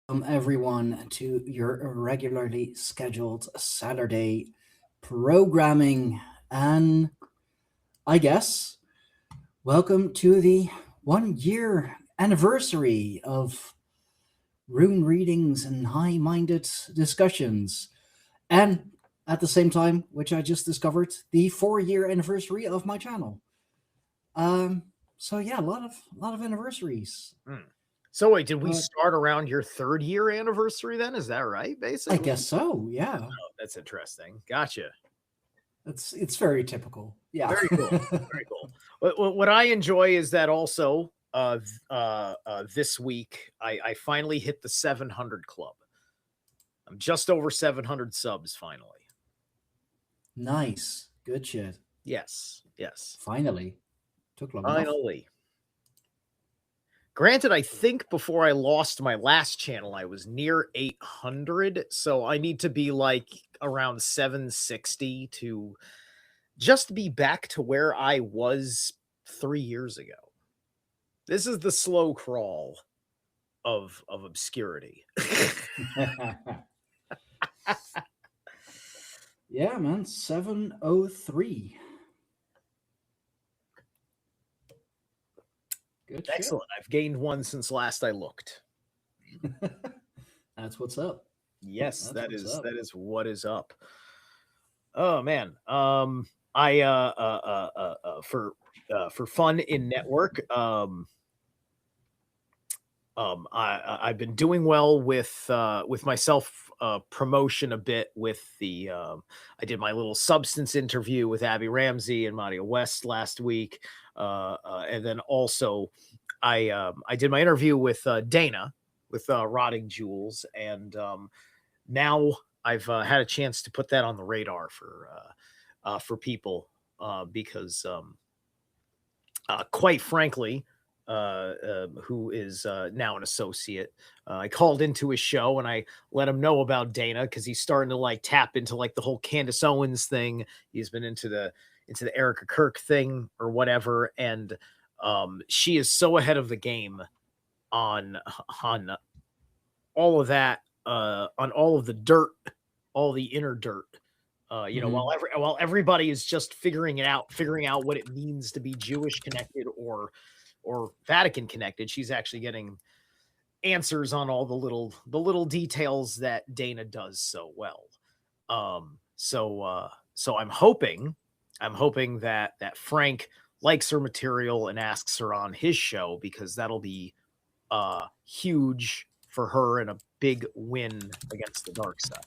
Everyone to your regularly scheduled Saturday programming. And I guess welcome to the 1 year anniversary of rune readings and high minded discussions. And at the same time, which I just discovered, the 4 year anniversary of my channel. Um, so yeah, a lot of anniversaries. Hmm. So wait, did we But start around your 3rd-year anniversary then? Is that right, I basically? guess so, yeah. Oh, that's interesting. Gotcha. It's very typical. Yeah. Very cool. Very cool. What I enjoy is that also this week I finally hit the 700 club. I'm just over 700 subs finally. Nice. Good shit. Yes, yes. Finally. Took long enough. Finally. Granted, I think before I lost my last channel, I was near 800. So I need to be like around 760 to just be back to where I was 3 years ago. This is the slow crawl of obscurity. Yeah, man. 703. Good shit. Excellent. I've gained one since last I looked. That's what's up. Yes, That's what's up. that is what is up. Oh man. I for fun in network, I've been doing well with myself promotion a bit with the I did my little substance interview with Abby Ramsey and Mario West last week, and then also I did my interview with Dana with Rotting Jewels, and now I've had a chance to put that on the radar for people because quite frankly, who is now an associate. I called into his show and I let him know about Dana because he's starting to like tap into like the whole Candace Owens thing. He's been into the Erica Kirk thing or whatever, and she is so ahead of the game on all of that, on all of the dirt, all the inner dirt. While everybody is just figuring out what it means to be Jewish connected or Vatican connected, she's actually getting answers on all the little details that Dana does so well. So I'm hoping that Frank likes her material and asks her on his show because that'll be huge for her and a big win against the dark side.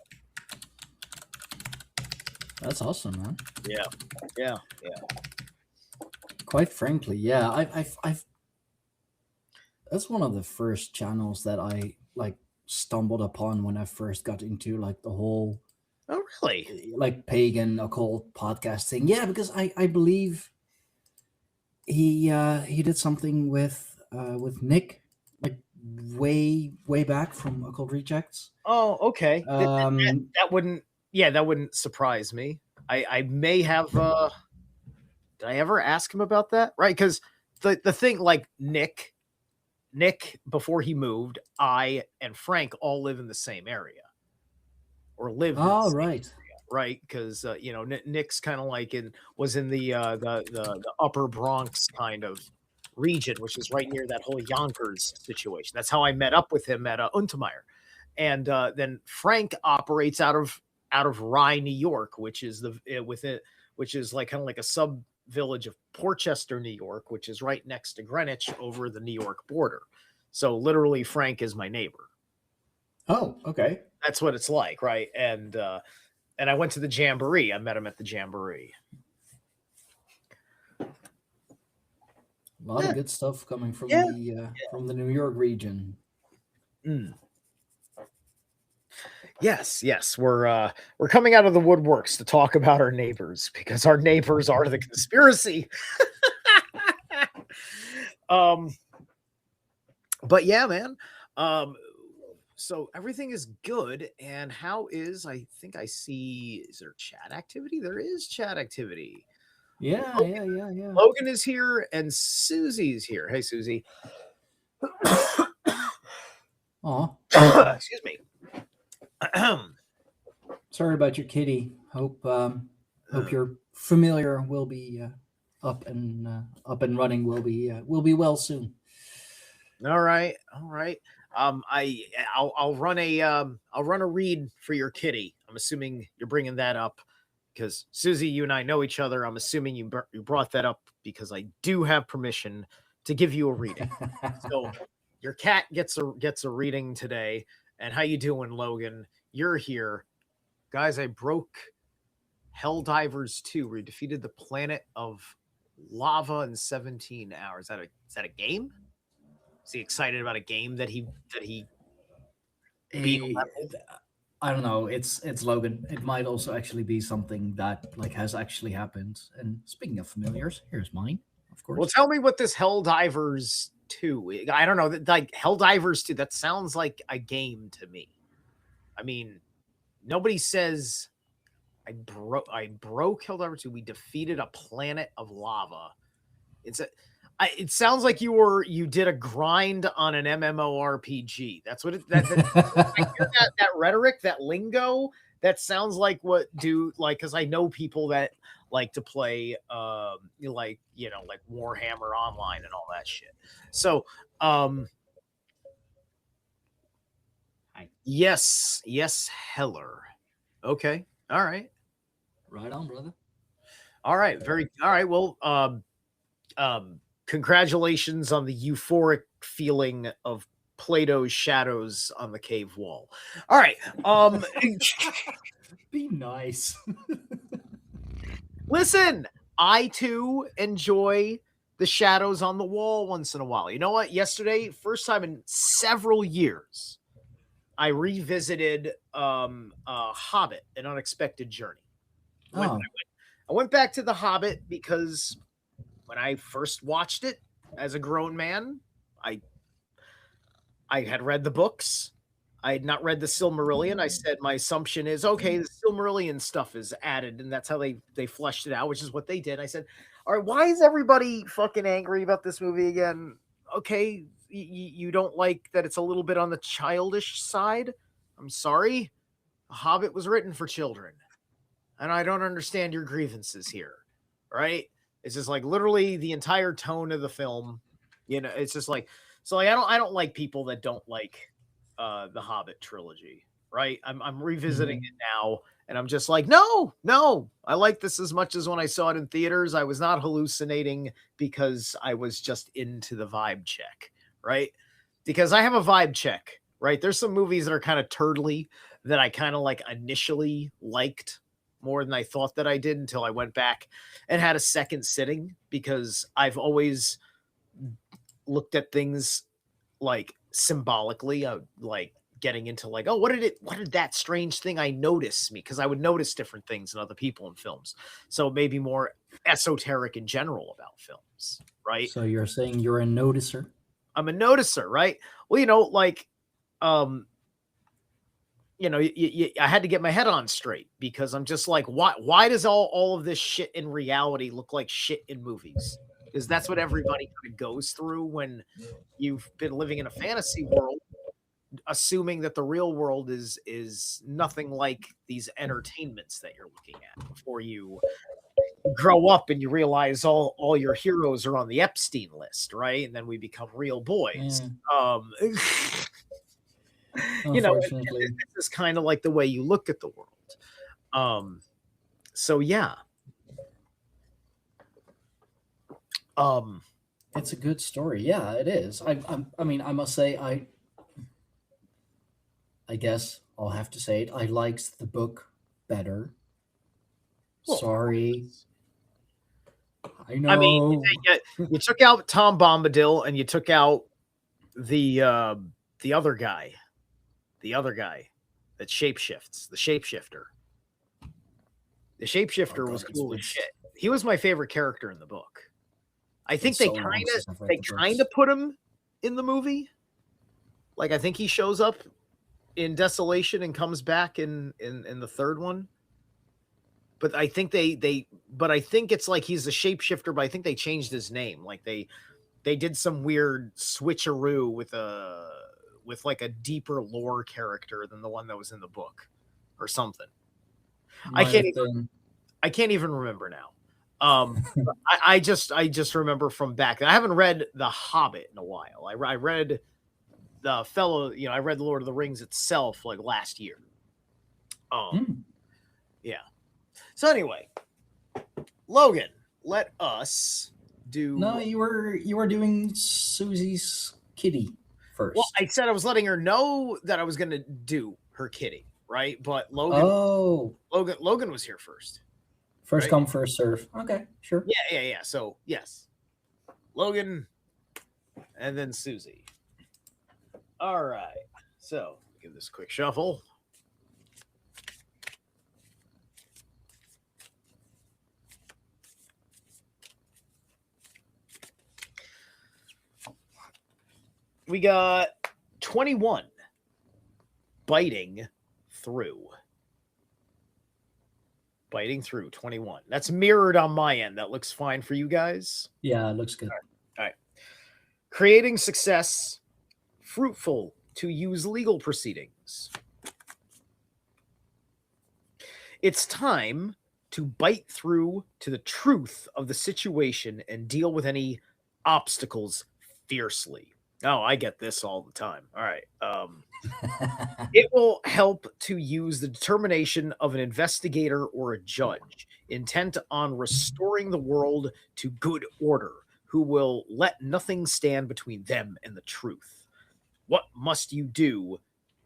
That's awesome, man. Yeah. Yeah. Quite frankly, yeah. I've that's one of the first channels that I like stumbled upon when I first got into like the whole Oh, really? like pagan occult podcasting. Yeah, because I believe he did something with Nick like way back from Occult Rejects. Oh, okay. Um That wouldn't surprise me. I may have did I ever ask him about that? Right, because the thing like Nick before he moved, I and Frank all live in the same area or lived in the oh same right. area, right? Because Nick's kind of like was in the upper Bronx kind of region, which is right near that whole Yonkers situation. That's how I met up with him at Untermeyer, and then Frank operates out of Rye, New York, which is which is like kind of like a sub village of Portchester, New York, which is right next to Greenwich over the New York border. So literally, Frank is my neighbor. Oh, okay. That's what it's like, right? And I went to the jamboree. I met him at the jamboree. A lot Yeah, of good stuff coming yeah. from the New York region. Mm. Yes, we're coming out of the woodworks to talk about our neighbors because our neighbors are the conspiracy. um, but yeah, man. So everything is good. And how is? I think I see. Is there chat activity? There is chat activity. Yeah, Logan, yeah, yeah, yeah. Logan is here and Susie's here. Hey, Susie. Oh, Excuse me. sorry about your kitty. Hope your familiar will be up and running. Will be well soon. All right, all right. I'll run a read for your kitty. I'm assuming you're bringing that up because Susie, you and I know each other. I'm assuming you brought that up because I do have permission to give you a reading. So your cat gets a reading today. And how you doing, Logan? You're here, guys. I broke Helldivers 2. We defeated the planet of lava in 17 hours. Is that a game? Is he excited about a game that he beat a Eh, level? I don't know. It's Logan. It might also actually be something that like has actually happened. And speaking of familiars, here's mine, of Well, course. tell me what this Helldivers 2. I don't know. Like Helldivers 2, that sounds like a game to me. I mean, nobody says I broke Helldivers 2. We defeated a planet of lava. It sounds like you did a grind on an MMORPG. That's what I hear that rhetoric, that lingo. That sounds like what do like because I know people that like to play like like Warhammer Online and all that shit. So Hi. yes, Heller. Okay. All right. Right on, brother. All right. All right. Well, congratulations on the euphoric feeling of Plato's shadows on the cave wall. All right. Be nice. Listen, I too enjoy the shadows on the wall once in a while. You know what? Yesterday, first time in several years, I revisited Hobbit, An Unexpected Journey. Oh, I went back to The Hobbit because when I first watched it as a grown man, I had read the books. I had not read the Silmarillion. I said my assumption is okay, the Silmarillion stuff is added, and that's how they fleshed it out, which is what they did. I said, all right, why is everybody fucking angry about this movie again? Okay, you don't like that it's a little bit on the childish side. I'm sorry. The Hobbit was written for children, and I don't understand your grievances here. Right? It's just like literally the entire tone of the film. It's just like I don't like people that don't like the Hobbit trilogy. Right? I'm revisiting it now, and I'm just like, no, I like this as much as when I saw it in theaters. I was not hallucinating because I was just into the vibe check. Right? Because I have a vibe check. Right? There's some movies that are kind of turtly that I kind of like initially liked more than I thought that I did until I went back and had a second sitting because I've always looked at things like symbolically, like getting into like, oh, what did that strange thing I notice me? Because I would notice different things in other people in films. So maybe more esoteric in general about films, right? so you're saying you're a noticer? I'm a noticer, right? Well, like, um, I had to get my head on straight because I'm just like, why does all of this shit in reality look like shit in movies? Because that's what everybody kind of goes through when you've been living in a fantasy world, assuming that the real world is nothing like these entertainments that you're looking at before you grow up and you realize all your heroes are on the Epstein list, right? And then we become real boys. Unfortunately, this is kind of like the way you look at the world. So yeah. it's a good story. Yeah, it is. I mean, I must say, I guess I'll have to say it. I liked the book better. Well, Sorry. I I mean, know. you took out Tom Bombadil and you took out the other guy, that shapeshifts, the shapeshifter. The shapeshifter Oh, was God, cool as shit. He was my favorite character in the book. I think it's so long since I've read they the kind books. of put him in the movie. Like I think he shows up in Desolation and comes back in the third one. But I think I think it's like he's a shapeshifter, but I think they changed his name. Like they did some weird switcheroo with like a deeper lore character than the one that was in the book or something. Might have been. I can't even remember now. I just remember from back then. I haven't read The Hobbit in a while. I read I read The Lord of the Rings itself like last year. Yeah. So anyway, Logan, let us do. No, you were doing Susie's kitty first. Well, I said I was letting her know that I was going to do her kitty, right? But Logan was here first. First right? come, first serve. Okay, sure. Yeah. So yes, Logan, and then Susie. All right. So give this a quick shuffle. We got 21 biting through. Biting through 21. That's mirrored on my end. That looks fine for you guys. Yeah, it looks good. All right. Creating success, fruitful to use legal proceedings. It's time to bite through to the truth of the situation and deal with any obstacles fiercely. Oh, I get this all the time. All right. It will help to use the determination of an investigator or a judge intent on restoring the world to good order, who will let nothing stand between them and the truth. What must you do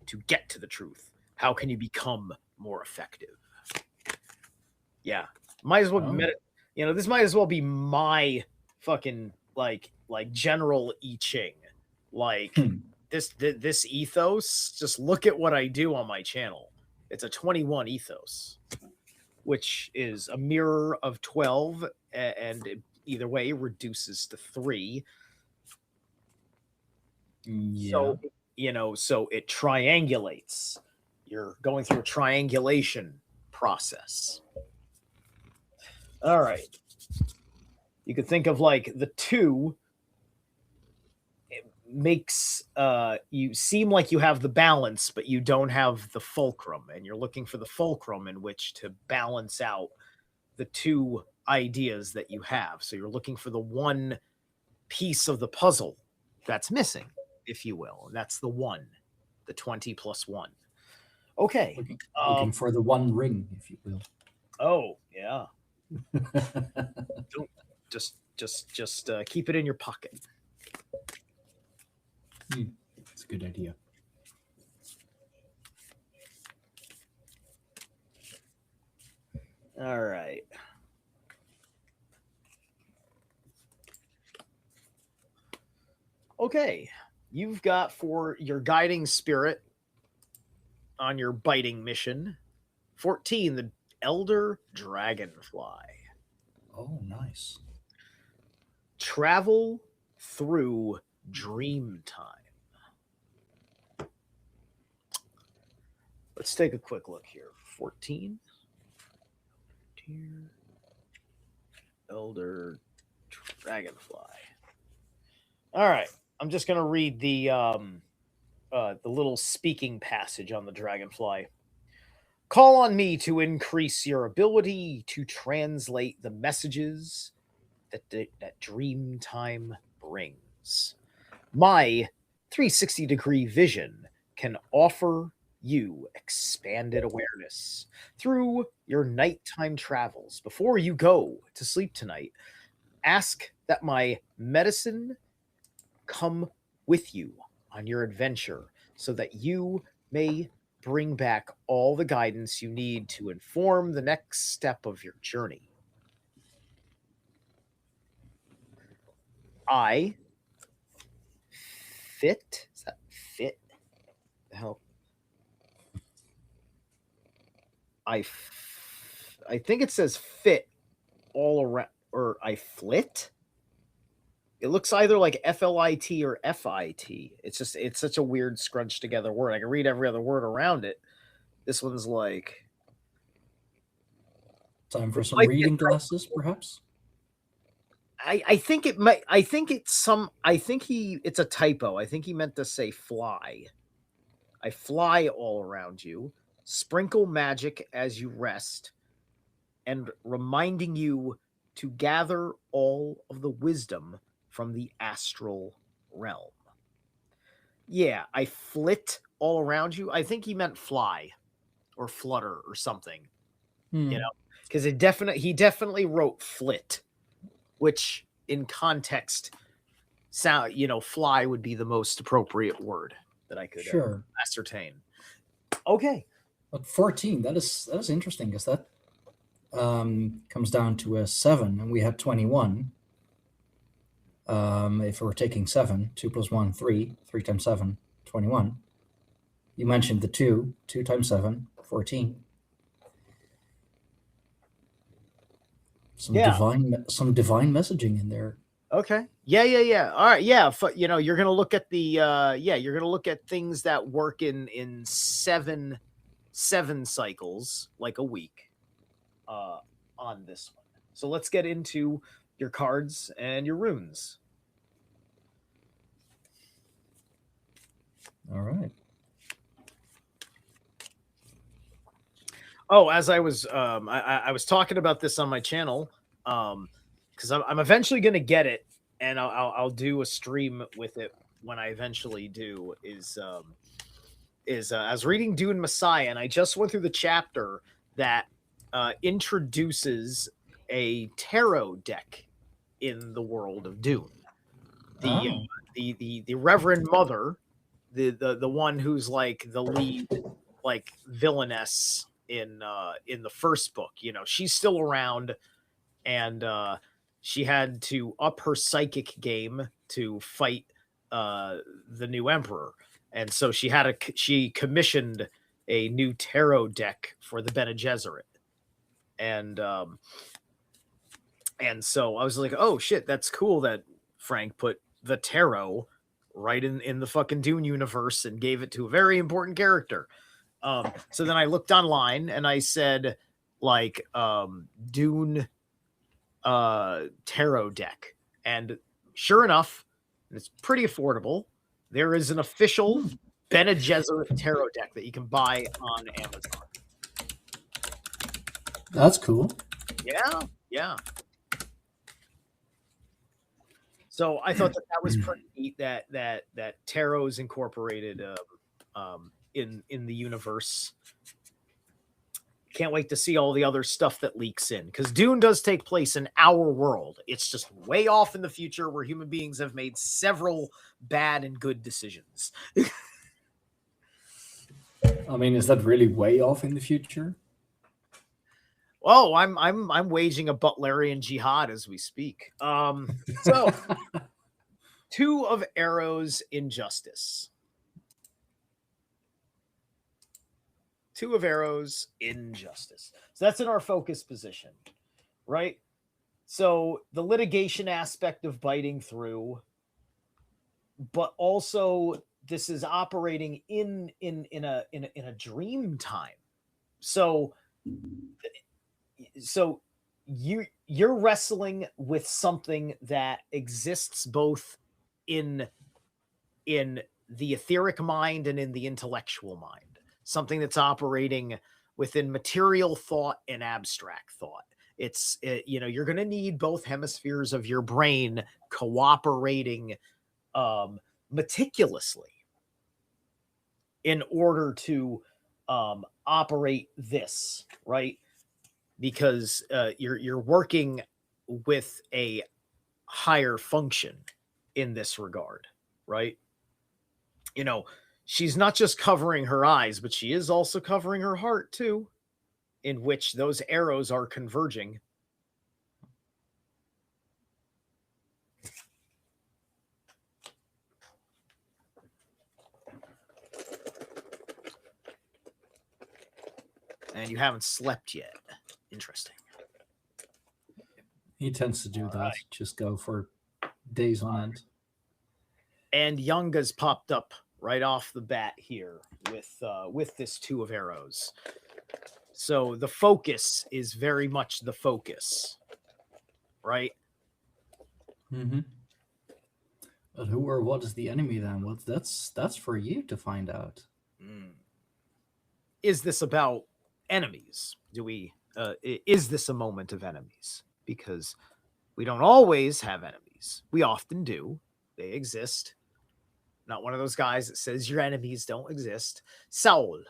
to get to the truth? How can you become more effective? Yeah. Might as well this might as well be my fucking like general I Ching. Like this ethos, just look at what I do on my channel. It's a 21 ethos, which is a mirror of 12, and either way reduces to 3. Yeah. So it triangulates. You're going through a triangulation process. All right. You could think of like the 2 makes you seem like you have the balance, but you don't have the fulcrum, and you're looking for the fulcrum in which to balance out the 2 ideas that you have. So you're looking for the one piece of the puzzle that's missing, if you will, and that's the 1, the 20 plus 1. Okay. Looking for the one ring, if you will. Oh yeah. Don't just keep it in your pocket. That's a good idea. All right. Okay. You've got for your guiding spirit on your biting mission 14, the Elder Dragonfly. Oh, nice. Travel through dream time. Let's take a quick look here. 14. Elder Dragonfly. All right. I'm just going to read the little speaking passage on the Dragonfly. Call on me to increase your ability to translate the messages that dream time brings. My 360-degree vision can offer you expanded awareness through your nighttime travels. Before you go to sleep tonight, ask that my medicine come with you on your adventure so that you may bring back all the guidance you need to inform the next step of your journey. I fit. Is that fit? The hell? I think it says fit all around, or I flit. It looks either like FLIT or FIT. It's such a weird scrunched together word. I can read every other word around it. This one's like time for some reading glasses, perhaps. I think it might. I think it's some. I think it's a typo. I think he meant to say fly. I fly all around you, sprinkle magic as you rest, and reminding you to gather all of the wisdom from the astral realm. Yeah, I flit all around you. I think he meant fly or flutter or something, you know, because he definitely wrote flit, which in context sound, fly would be the most appropriate word that I could Sure. ascertain. Okay. But 14, that is interesting because that comes down to a 7, and we had 21. If we're taking 7, 2 plus 1, 3, 3 times 7, 21. You mentioned the 2, 2 times 7, 14. Some divine messaging in there. Okay. Yeah. All right. Yeah. You're gonna look at the you're gonna look at things that work in seven cycles, like a week, on this one. So let's get into your cards and your runes. All right. Oh, as I was I was talking about this on my channel, because I'm eventually gonna get it, and I'll do a stream with it when I eventually do. I was reading Dune Messiah, and I just went through the chapter that introduces a tarot deck in the world of Dune. The Reverend Mother, the one who's like the lead, like, villainess in the first book. She's still around, and she had to up her psychic game to fight the new emperor, and so she commissioned a new tarot deck for the Bene Gesserit, and so I was like, oh shit, that's cool that Frank put the tarot right in the fucking Dune universe and gave it to a very important character. So then I looked online and I said, like, Dune tarot deck, and sure enough, it's pretty affordable. There is an official Bene Gesserit tarot deck that you can buy on Amazon. That's cool. Yeah. So I thought that was pretty neat that tarot is incorporated in the universe. Can't wait to see all the other stuff that leaks in, because Dune does take place in our world. It's just way off in the future where human beings have made several bad and good decisions. I mean, is that really way off in the future? Oh, I'm waging a Butlerian jihad as we speak. So 2 of arrows, injustice. 2 of arrows, injustice. So that's in our focus position, right? So the litigation aspect of biting through, but also this is operating in a dream time. So you're wrestling with something that exists both in the etheric mind and in the intellectual mind, something that's operating within material thought and abstract thought. You're going to need both hemispheres of your brain cooperating meticulously in order to operate this, right? Because you're working with a higher function in this regard, right? She's not just covering her eyes, but she is also covering her heart too, in which those arrows are converging. And you haven't slept yet. Interesting. He tends to do that. Right. Just go for days on end. And Yunga's popped up right off the bat here with this 2 of arrows. So the focus is very much the focus, right? Mm-hmm. But who or what is the enemy then? Well, that's for you to find out. Is this about enemies? Is this a moment of enemies? Because we don't always have enemies. We often do. They exist. Not one of those guys that says your enemies don't exist. Saul.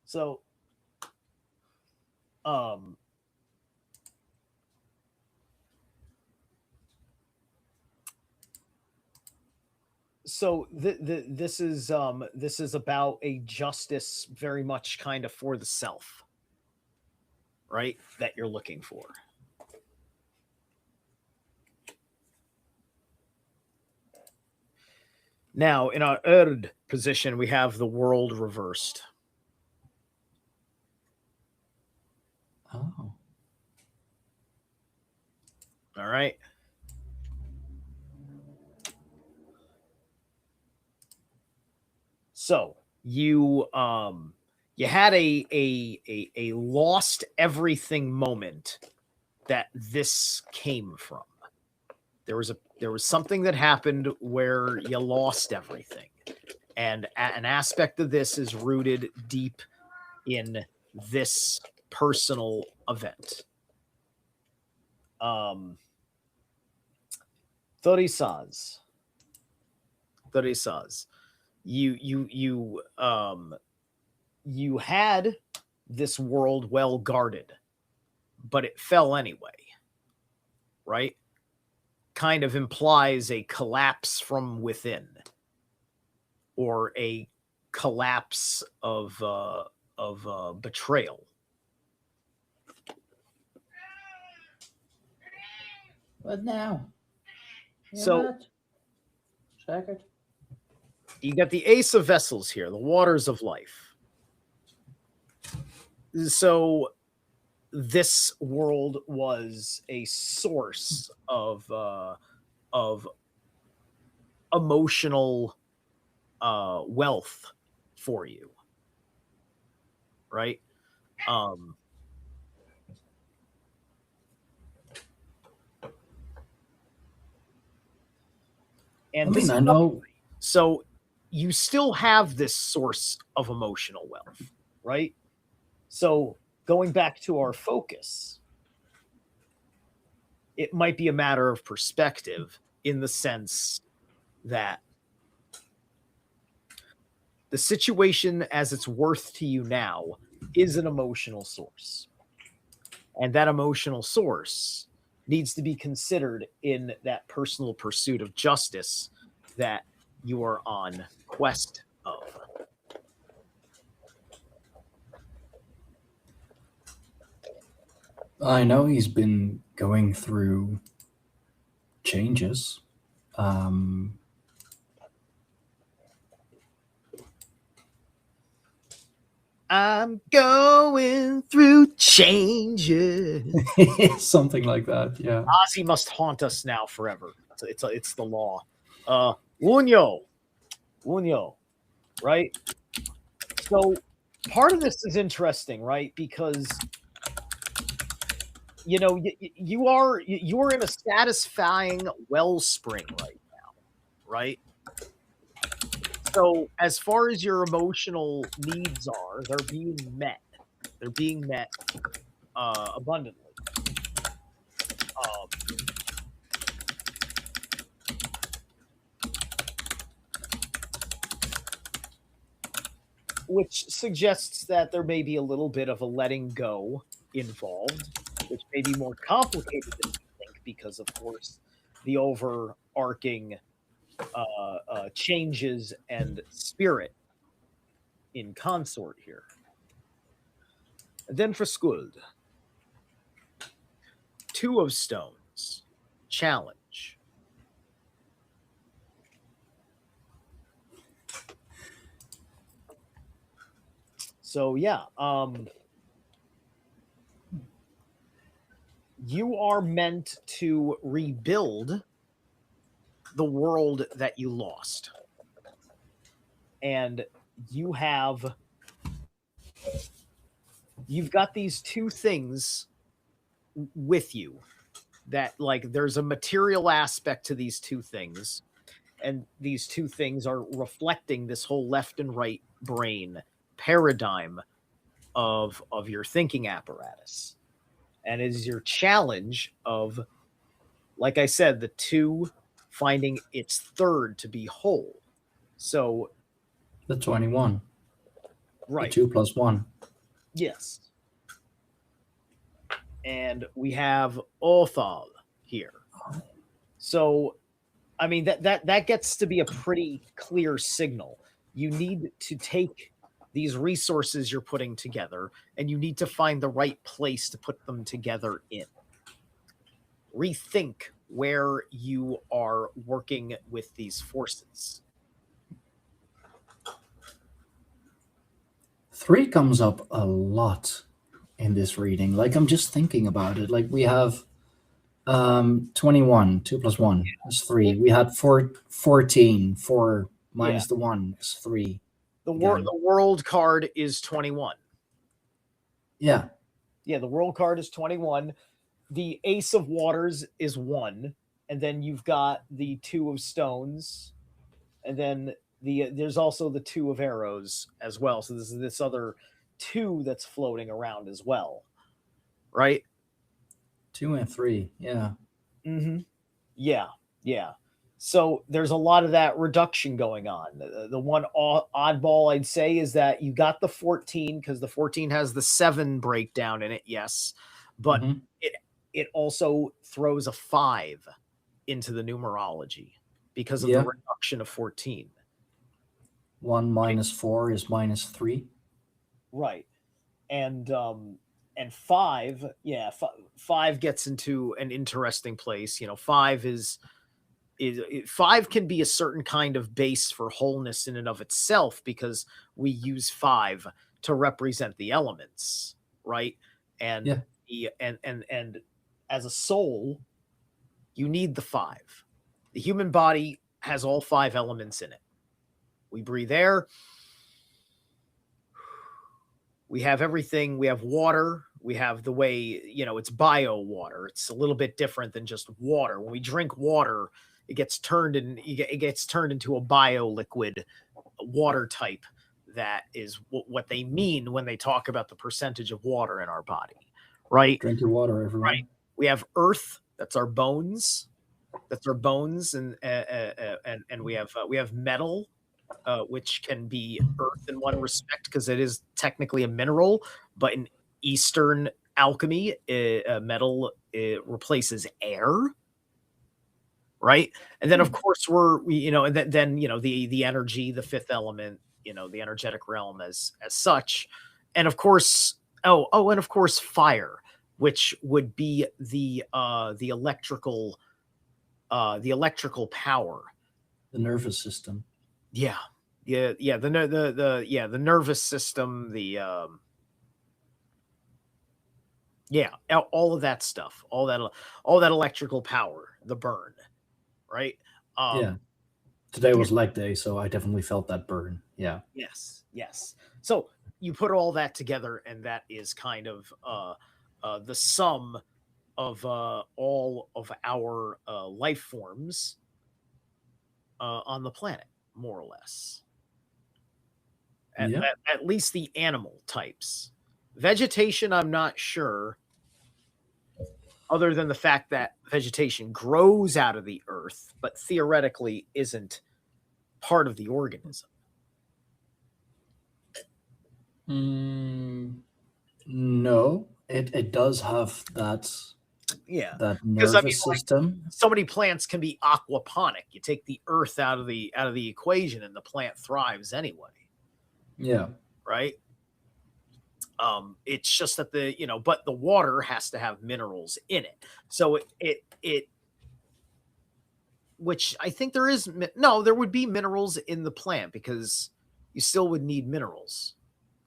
So, um, this is about a justice very much kind of for the self, right? That you're looking for. Now, in our Erd position, we have the world reversed. Oh. All right. So you had a lost everything moment that this came from. There was something that happened where you lost everything, and an aspect of this is rooted deep in this personal event. 30 saws. You had this world well guarded, but it fell anyway, right? Kind of implies a collapse from within, or a collapse of betrayal. What now? So What? Check you got the Ace of Vessels here, the waters of life. So this world was a source of emotional wealth for you, right? And I this mean, is I know. so you still have this source of emotional wealth, right? So going back to our focus, it might be a matter of perspective in the sense that the situation as it's worth to you now is an emotional source. And that emotional source needs to be considered in that personal pursuit of justice that you are on quest of. I know he's been going through changes. Um, I'm going through changes. something like that. Yeah. Ozzy must haunt us now forever. It's the law. Unyo, right? So part of this is interesting, right? Because you are in a satisfying wellspring right now, right? So as far as your emotional needs are, they're being met. They're being met abundantly. Which suggests that there may be a little bit of a letting go involved, which may be more complicated than you think because, of course, the overarching changes and spirit in consort here. And then for Skuld, Two of Stones, challenge. So yeah, you are meant to rebuild the world that you lost. And you've got these two things with you that like there's a material aspect to these two things, and these two things are reflecting this whole left and right brain paradigm of your thinking apparatus. And it is your challenge of, like I said, the two finding its third to be whole. So The 21. The right, 2 plus 1. yes. And we have Othal here. So I mean that gets to be a pretty clear signal. You need to take these resources you're putting together and you need to find the right place to put them together in. Rethink where you are working with these forces. 3 comes up a lot in this reading. Like, I'm just thinking about it. Like, we have 21, 2 plus 1 is 3. We had 14, 4 Yeah. minus the 1 is 3. The Again. world card is 21. Yeah. Yeah, the world card is 21. The Ace of Waters is 1, and then you've got the 2 of Stones, and then there's also the 2 of Arrows as well. So this is this other 2 that's floating around as well, right? 2 and 3. Yeah. Mm-hmm. Yeah, yeah. So there's a lot of that reduction going on. The one oddball I'd say is that you got the 14 because the 14 has the 7 breakdown in it, yes, but Mhm. it also throws a 5 into the numerology because of Yeah. the reduction of 14. 1 minus 4 is minus 3. Right. And 5, yeah, 5 gets into an interesting place. 5 is 5 can be a certain kind of base for wholeness in and of itself because we use 5 to represent the elements, right? And Yeah. and as a soul, you need the 5. The human body has all 5 elements in it. We breathe air. We have everything. We have water. We have the way, it's bio water. It's a little bit different than just water. When we drink water, it gets turned into a bio liquid water type. That is what they mean when they talk about the percentage of water in our body, right? Drink your water, everyone. Right. We have earth. That's our bones. And we have metal, which can be earth in one respect because it is technically a mineral, but in Eastern alchemy, metal replaces air, right? And then of course and then the energy, the fifth element, the energetic realm as such, and of course and of course fire, which would be the electrical power, The nervous system. yeah, the nervous system, all of that stuff, all that electrical power, the burn, right? Yeah. Today was leg day, so I definitely felt that burn. Yeah. Yes. So you put all that together, and that is kind of the sum of all of our life forms on the planet, more or less. At least the animal types. Vegetation, I'm not sure, other than the fact that vegetation grows out of the earth, but theoretically isn't part of the organism. No, it does have that nervous system. So many plants can be aquaponic. You take the earth out of the equation, and the plant thrives anyway. Yeah. Right. It's just that but the water has to have minerals in it. So it which I think there would be minerals in the plant because you still would need minerals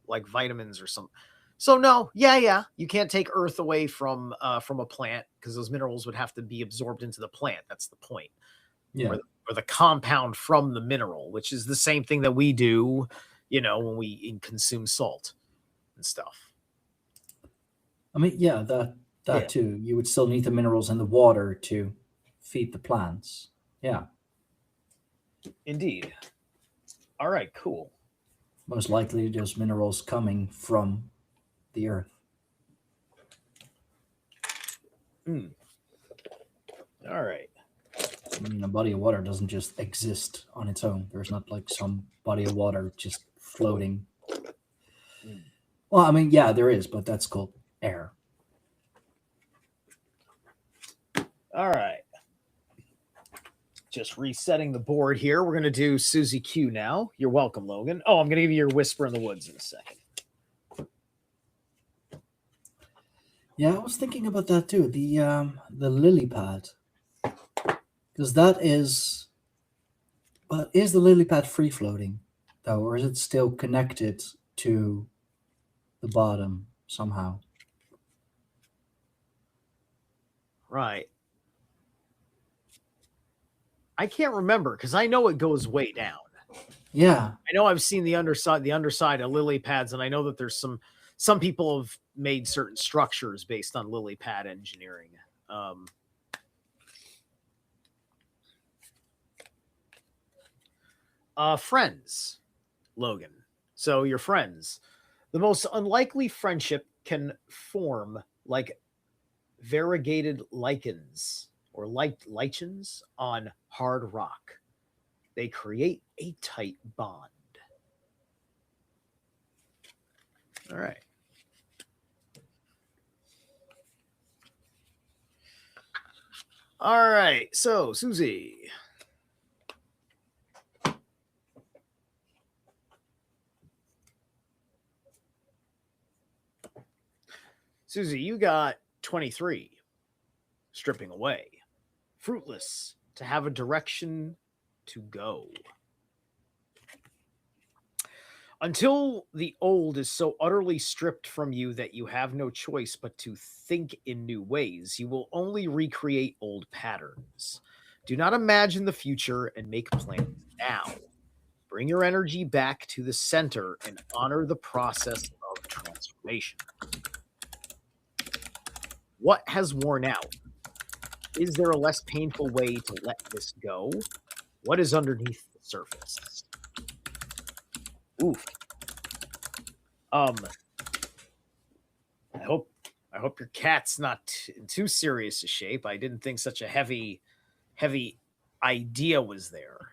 like vitamins or something. So no, you can't take earth away from a plant because those minerals would have to be absorbed into the plant. That's the point. Yeah. Or the compound from the mineral, which is the same thing that we do, when we consume salt and stuff. I mean, yeah, that too. You would still need the minerals in the water to feed the plants. Yeah, Indeed. All right, cool. most likely those minerals coming from the earth. Mm. All right. I mean, a body of water doesn't just exist on its own. There's not like some body of water just floating. Mm. Well, I mean, yeah, there is, but that's called air. All right. Just resetting the board here. We're going to do Susie Q now. You're welcome, Logan. Oh, I'm going to give you your Whisper in the Woods in a second. Yeah, I was thinking about that too. The lily pad, because that is, but is the lily pad free floating though, or is it still connected to the bottom somehow? Right. I can't remember because I know it goes way down. Yeah, I know I've seen the underside of lily pads, and I know that there's some people have made certain structures based on lily pad engineering. Friends, Logan. So your friends. The most unlikely friendship can form like variegated lichens or lichens on hard rock. They create a tight bond. All right. All right. So, Susie. Susie, you got 23. Stripping away. Fruitless to have a direction to go. Until the old is so utterly stripped from you that you have no choice but to think in new ways, you will only recreate old patterns. Do not imagine the future and make plans now. Bring your energy back to the center and honor the process of transformation. What has worn out? Is there a less painful way to let this go? What is underneath the surface? Oof. I hope your cat's not in too serious a shape. I didn't think such a heavy idea was there.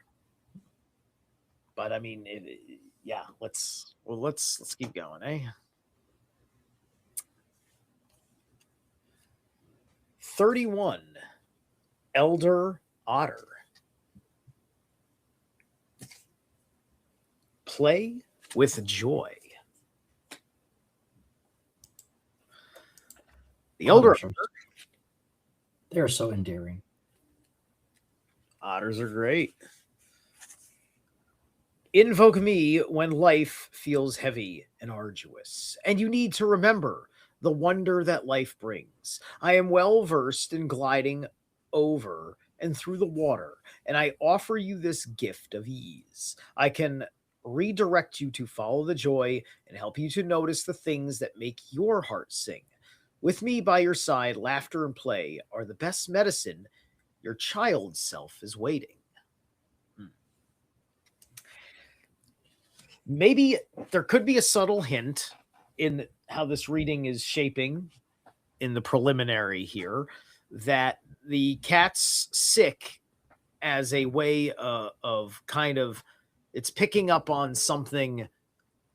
But I mean, yeah. Let's keep going, eh? 31. Elder Otter. Play with joy. The elder they're so endearing. Otters are great. Invoke me when life feels heavy and arduous, and you need to remember the wonder that life brings. I am well versed in gliding over and through the water, and I offer you this gift of ease. I can redirect you to follow the joy and help you to notice the things that make your heart sing. With me by your side, laughter and play are the best medicine. Your child's self is waiting. Maybe there could be a subtle hint in how this reading is shaping in the preliminary here that the cat's sick as a way of kind of it's picking up on something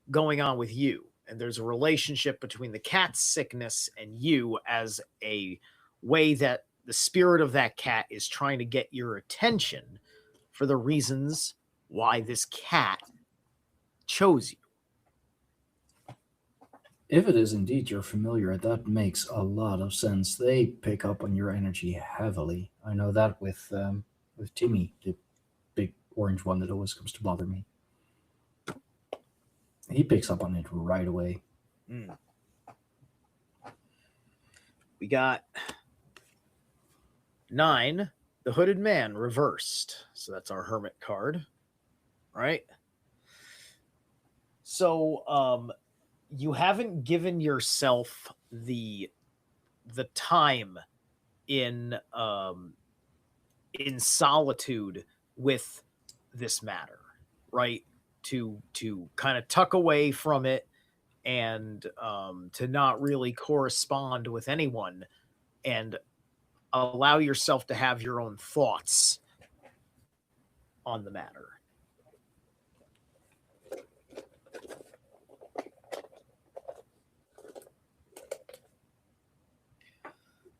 going on with you, and there's a relationship between the cat's sickness and you as a way that the spirit of that cat is trying to get your attention for the reasons why this cat chose you. If it is indeed your familiar, that makes a lot of sense. They pick up on your energy heavily. I know that with Timmy, the big orange one that always comes to bother me. He picks up on it right away. Mm. We got 9, the Hooded Man reversed. So that's our Hermit card, right? So you haven't given yourself the the time in solitude with this matter, right? To kind of tuck away from it and to not really correspond with anyone and allow yourself to have your own thoughts on the matter.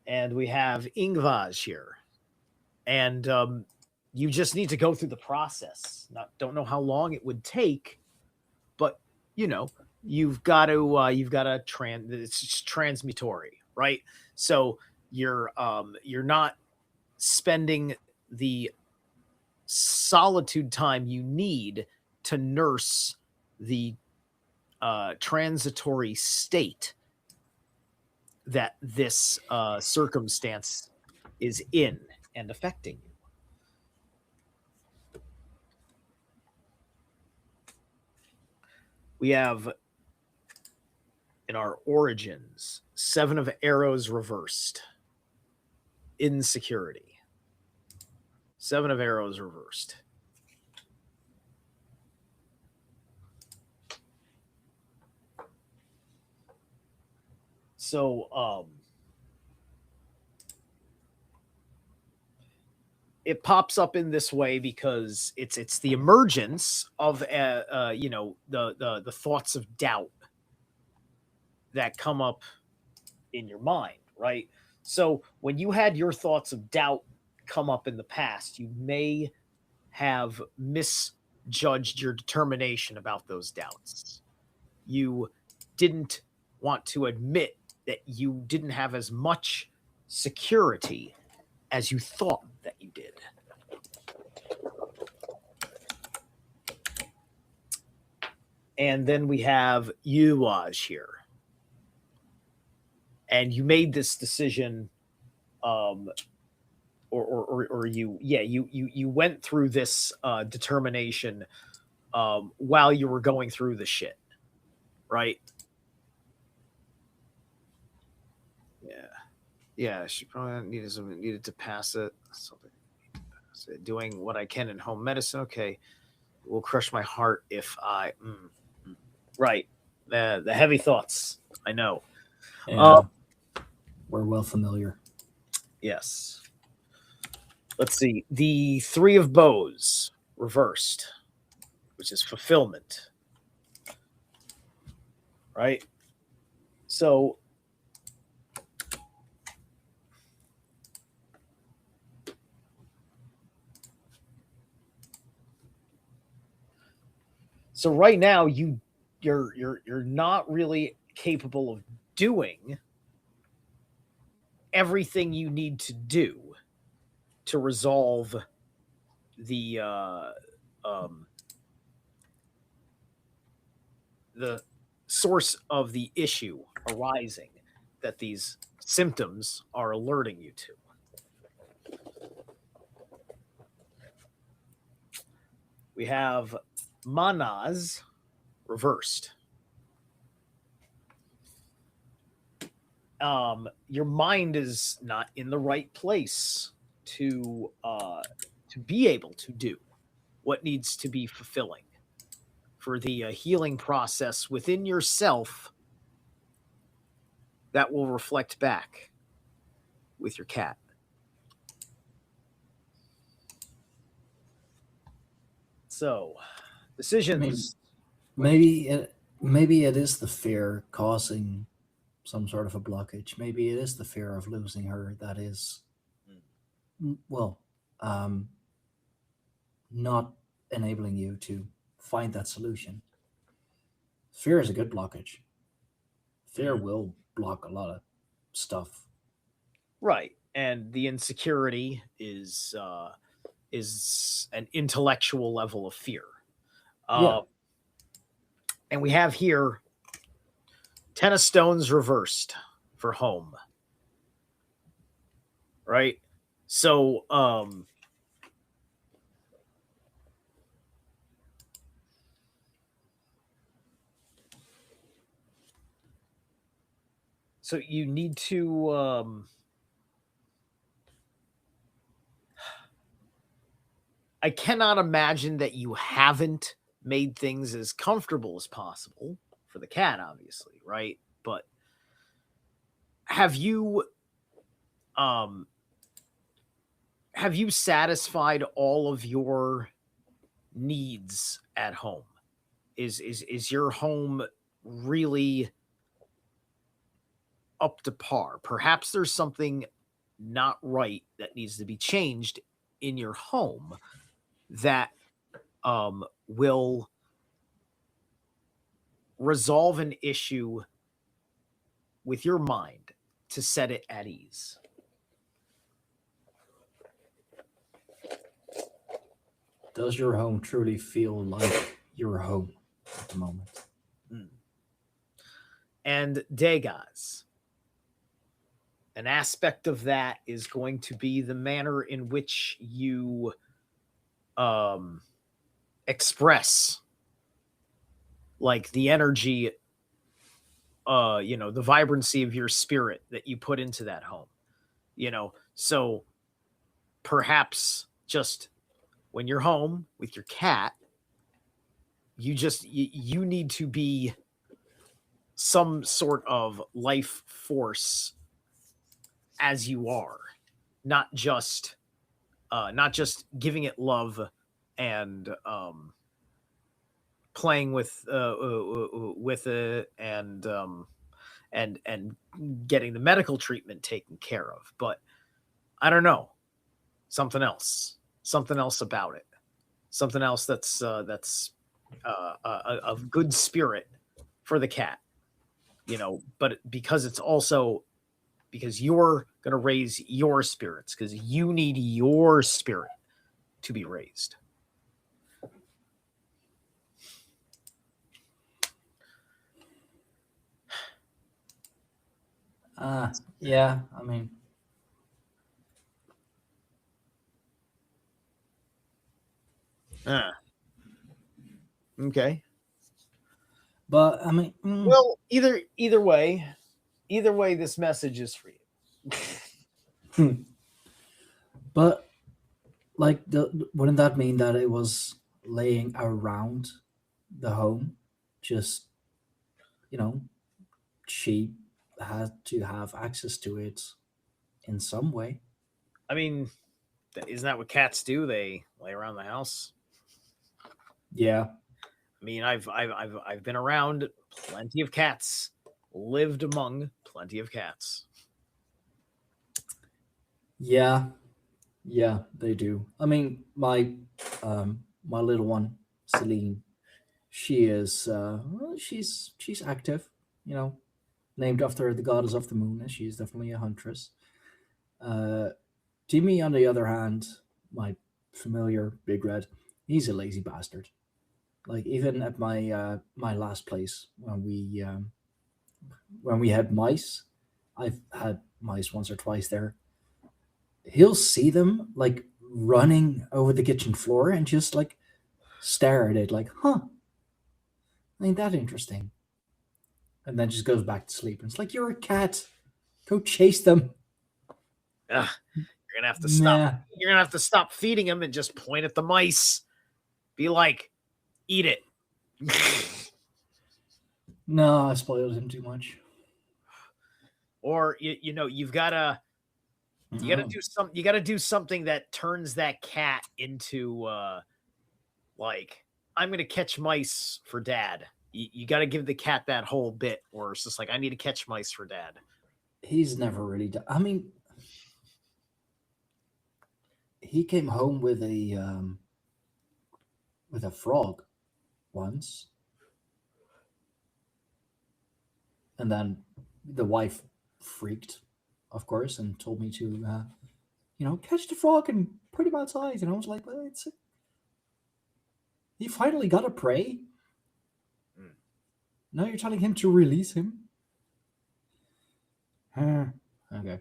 And we have Ingvaj here. And you just need to go through the process. Don't know how long it would take, but you've got to it's transmutory, right? So you're not spending the solitude time you need to nurse the transitory state that this circumstance is in and affecting you. We have in our origins 7 of arrows reversed. Insecurity. 7 of arrows reversed. So it pops up in this way because it's the emergence of the thoughts of doubt that come up in your mind, right? So when you had your thoughts of doubt come up in the past, you may have misjudged your determination about those doubts. You didn't want to admit that you didn't have as much security as you thought that you did. And then we have Yuaj here. And you made this decision, or you went through this determination while you were going through the shit, right? Yeah. She probably needed to pass it. Something. Doing what I can in home medicine. Okay, will crush my heart if I. Right, the heavy thoughts. I know. Yeah. We're well familiar. Yes. Let's see. The 3 of bows reversed, which is fulfillment. Right? So right now you're not really capable of doing everything you need to do to resolve the source of the issue arising that these symptoms are alerting you to. We have manas reversed. Your mind is not in the right place to be able to do what needs to be fulfilling for the healing process within yourself that will reflect back with your cat. So, decisions. Maybe it is the fear causing some sort of a blockage. Maybe it is the fear of losing her that is, not enabling you to find that solution. Fear is a good blockage. Fear will block a lot of stuff. Right. And the insecurity is an intellectual level of fear. Yeah. And we have here 10 of stones reversed for home. Right? So So you need to. I cannot imagine that you haven't made things as comfortable as possible for the cat, obviously, right? But have you satisfied all of your needs at home? Is your home really up to par? Perhaps there's something not right that needs to be changed in your home that will resolve an issue with your mind to set it at ease. Does your home truly feel like your home at the moment? And Degas, an aspect of that is going to be the manner in which you express like the energy, the vibrancy of your spirit that you put into that home. So perhaps just when you're home with your cat, you need to be some sort of life force as you are, not just giving it love and playing with it and getting the medical treatment taken care of. But I don't know, something else about it, something else that's of good spirit for the cat, but because it's also because you're going to raise your spirits, because you need your spirit to be raised. Yeah, I mean, Okay. but I mean, Well, either way, this message is for you. but like, wouldn't that mean that it was laying around the home? Just, you know, she had to have access to it in some way. I mean, isn't that what cats do? They lay around the house. Yeah, I mean, I've been around plenty of cats, lived among plenty of cats. yeah, yeah, they do. I mean, my little one, Celine, she is well, she's active, you know, named after the goddess of the moon. She is definitely a huntress. Uh, Jimmy, on the other hand, my familiar Big Red, he's a lazy bastard. Like, even at my last place when we had mice, I've had mice once or twice there. He'll see them like running over the kitchen floor and just like stare at it, like, huh, ain't that interesting? And then just goes back to sleep. And it's like, you're a cat. Go chase them. Ugh, you're gonna have to stop. Nah. You're gonna have to stop feeding them and just point at the mice. Be like, eat it. No, I spoiled him too much. Or you've gotta you gotta do something that turns that cat into like, I'm gonna catch mice for dad. You got to give the cat that whole bit where it's just like, I need to catch mice for dad. He's never really done. I mean, he came home with a frog once, and then the wife freaked, of course, and told me to, catch the frog and put him outside. And I was like, well, he finally got a prey. Now you're telling him to release him? Okay.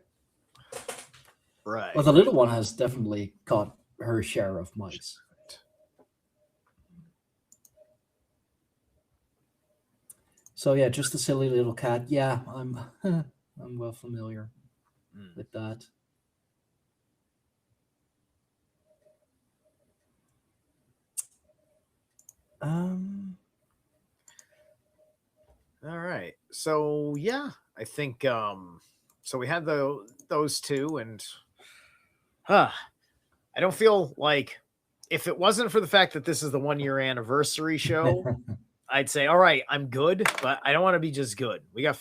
Right. Well, the little one has definitely caught her share of mice. So yeah, just a silly little cat. Yeah, I'm well familiar with that. All right. So yeah, I think so we had those two, and I don't feel like, if it wasn't for the fact that this is the 1 year anniversary show, I'd say, all right, I'm good, but I don't want to be just good. We got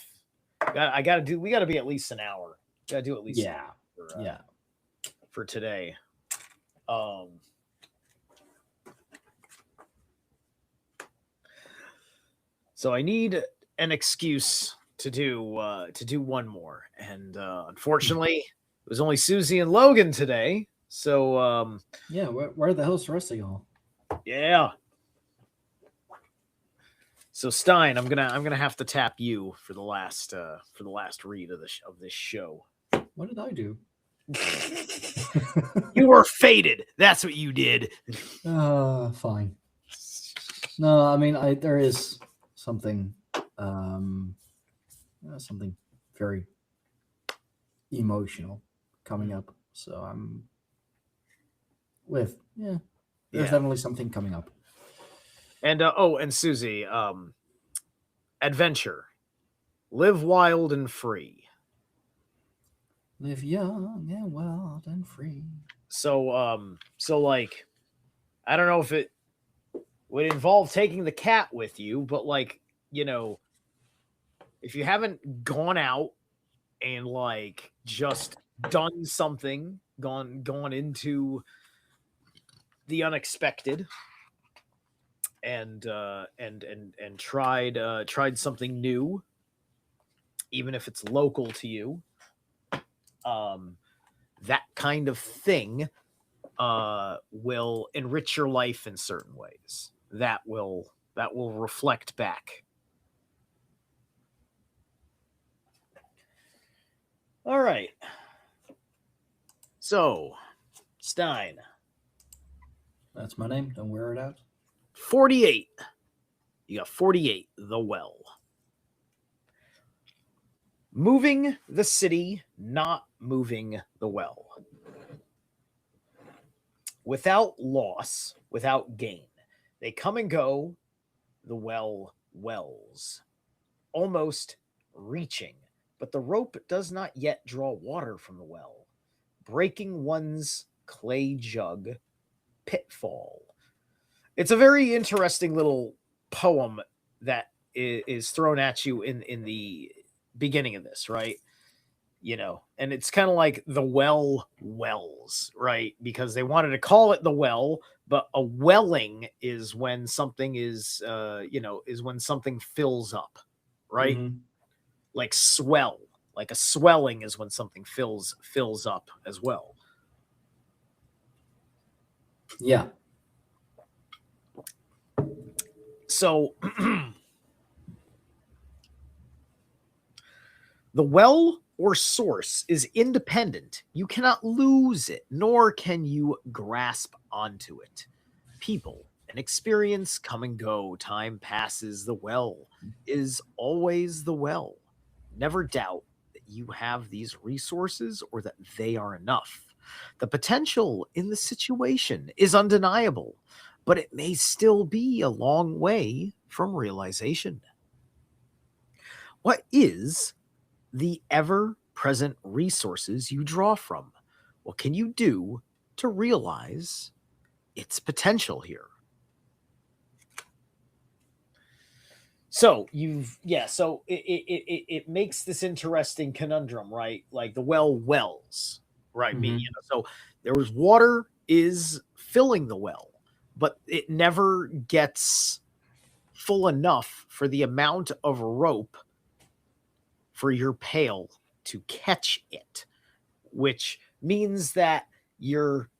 to be at least an hour. Got to do at least an Yeah. hour Yeah. for today. So I need an excuse to do one more, and unfortunately, it was only Susie and Logan today. So Yeah. Where the hell's the rest of y'all? yeah. So Stein, I'm gonna have to tap you for the last read of this show. What did I do? You were fated. That's what you did. Fine. No, I mean, there is something, something very emotional coming up. So I'm with there's definitely something coming up. And and Susie, adventure, live wild and free. Live young and wild and free. So like, I don't know if it would involve taking the cat with you, but like, if you haven't gone out and like just done something, gone into the unexpected, and tried something new, even if it's local to you, that kind of thing will enrich your life in certain ways. That will reflect back. All right. So, Stein. That's my name. Don't wear it out. 48. You got 48, the well. Moving the city, not moving the well. Without loss, without gain. They come and go, the well wells. Almost reaching, but the rope does not yet draw water from the well. Breaking one's clay jug, pitfall. It's a very interesting little poem that is thrown at you in the beginning of this, right? And it's kind of like the well wells, right? Because they wanted to call it the well, but a welling is when something is when something fills up, right? Mm-hmm. Like swell, like a swelling is when something fills up as well. Yeah. So the well or source is independent. You cannot lose it, nor can you grasp onto it. People and experience come and go. Time passes. The well is always the well. Never doubt that you have these resources or that they are enough. The potential in the situation is undeniable, but it may still be a long way from realization. What is the ever-present resources you draw from? What can you do to realize its potential here? So so it makes this interesting conundrum, right? Like the well wells, right? Mm-hmm. So there was water is filling the well, but it never gets full enough for the amount of rope for your pail to catch it, which means that your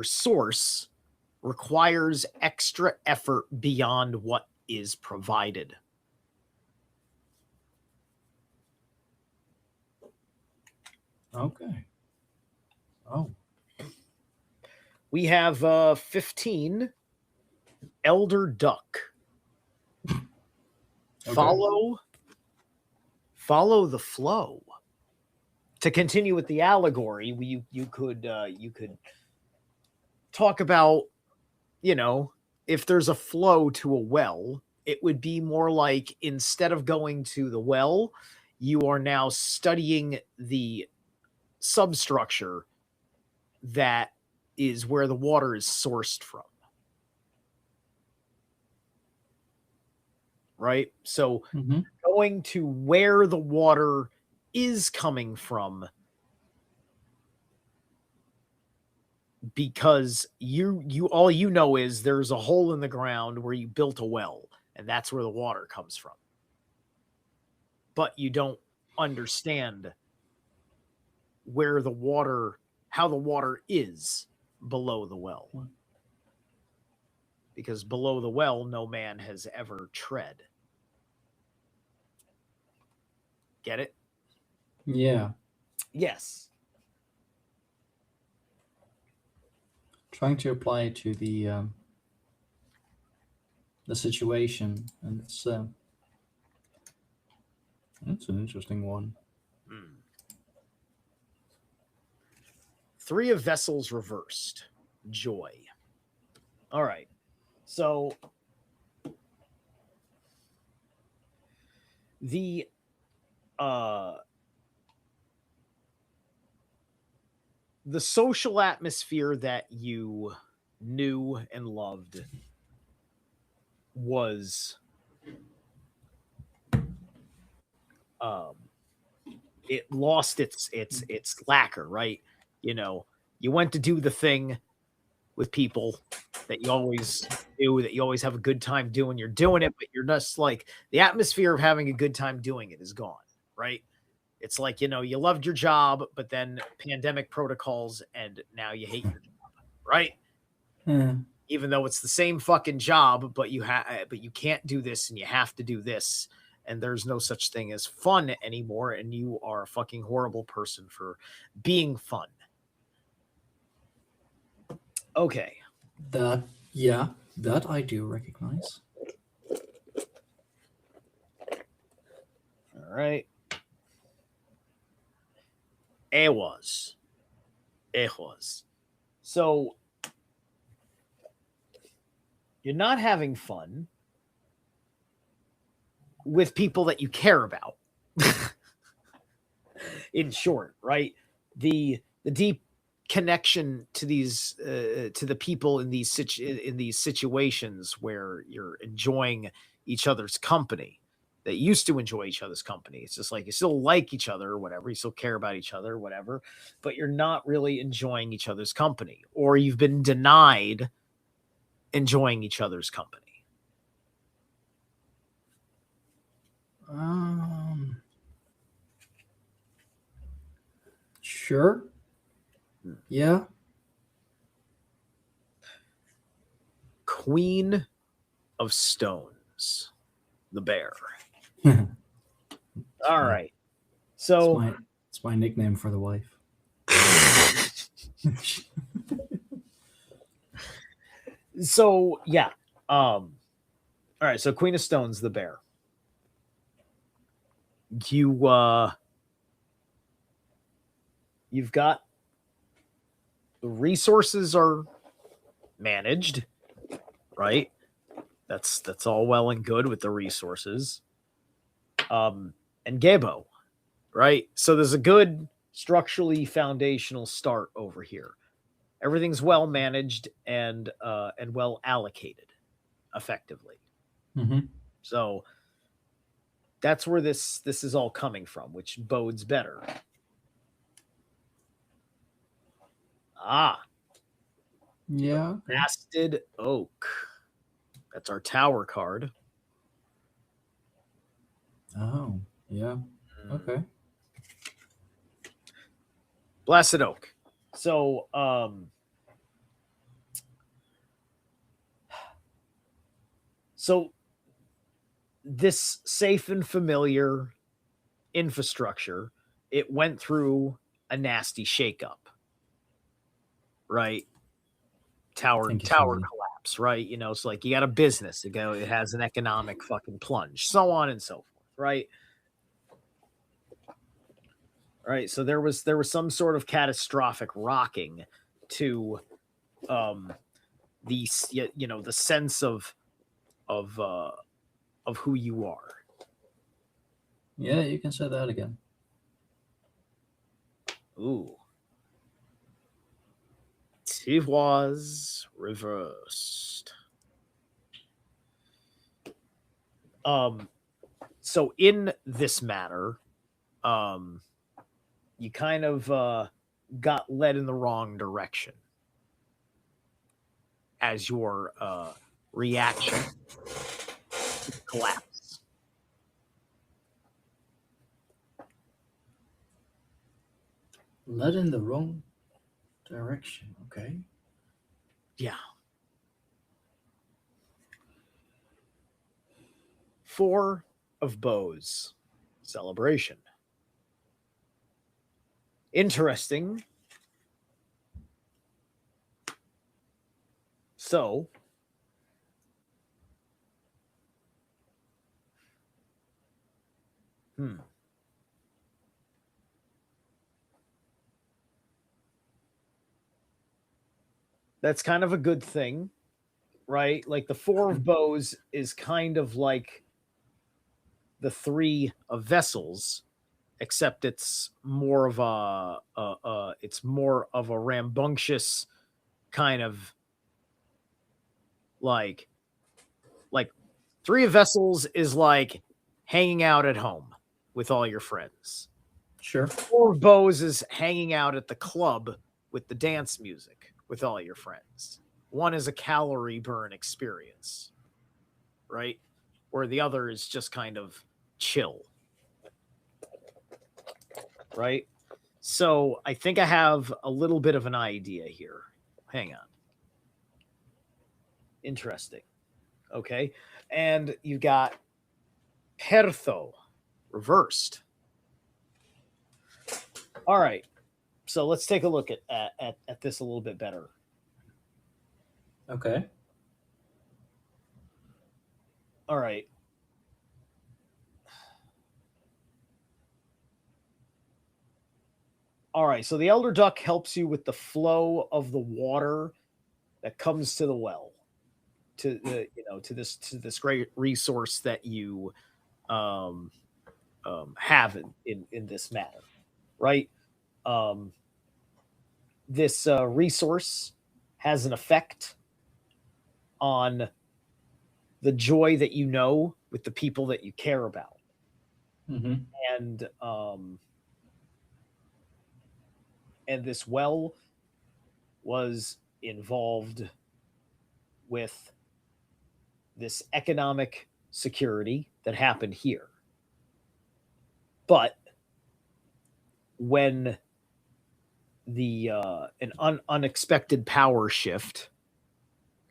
source requires extra effort beyond what is provided. Okay. Oh. We have 15 elder duck. Okay. follow the flow. To continue with the allegory, you could talk about, if there's a flow to a well, it would be more like, instead of going to the well, you are now studying the substructure that is where the water is sourced from. Right? So going to where the water is coming from, because you all you know is there's a hole in the ground where you built a well, and that's where the water comes from. But you don't understand where the water, how the water is below the well. Because below the well, no man has ever tread. Get it? Yeah. Yes. Trying to apply it to the situation, and it's an interesting one. 3 of vessels reversed. Joy. All right. So the social atmosphere that you knew and loved was it lost its lacquer, right? You went to do the thing with people that you always do, that you always have a good time doing. You're doing it, but you're just like, the atmosphere of having a good time doing it is gone, right? It's like, you loved your job, but then pandemic protocols, and now you hate your job, right? Even though it's the same fucking job, but you can't do this, and you have to do this, and there's no such thing as fun anymore, and you are a fucking horrible person for being fun. Okay. That I do recognize. All right. It was. So you're not having fun with people that you care about. In short, right? The deep connection to these to the people in these situations where you're enjoying each other's company, that used to enjoy each other's company. It's just like, you still like each other or whatever, you still care about each other or whatever, but you're not really enjoying each other's company, or you've been denied enjoying each other's company. Sure. Yeah. Queen of Stones, the bear. All right. So it's my nickname for the wife. So yeah. All right. So Queen of Stones, the bear. You've got, the resources are managed, right? That's all well and good with the resources. And Gebo, right? So there's a good structurally foundational start over here. Everything's well managed and well allocated effectively. So that's where this is all coming from, which bodes better. Yeah. Blasted Oak. That's our tower card. Oh, yeah. Okay. Blasted Oak. So, this safe and familiar infrastructure, it went through a nasty shakeup, right? Tower collapse, right? It's like, you got a business, it has an economic fucking plunge, so on and so forth, right? Right. So there was some sort of catastrophic rocking to um the sense of uh of who you are. Yeah, you can say that again. Ooh. It was reversed. Um so in this matter, um you kind of got led in the wrong direction as your reaction to the collapse. Led in the wrong direction. Okay. Yeah. 4 of bows. Celebration. Interesting. So, hmm. That's kind of a good thing, right? Like the 4 of bows is kind of like the 3 of vessels, except it's more of a rambunctious kind of like like 3 of vessels is like hanging out at home with all your friends. Sure. 4 of bows is hanging out at the club with the dance music with all your friends. One is a calorie burn experience, right? Where the other is just kind of chill, right? So I think I have a little bit of an idea here. Hang on. Interesting. Okay. And you got Pertho reversed. All right. So let's take a look at this a little bit better. Okay. All right. All right. So the elder duck helps you with the flow of the water that comes to the well, to the to this great resource that you um, have in this matter, right? Um, this resource has an effect on the joy that you know with the people that you care about, Mm-hmm. and this well was involved with this economic security that happened here. But when the unexpected power shift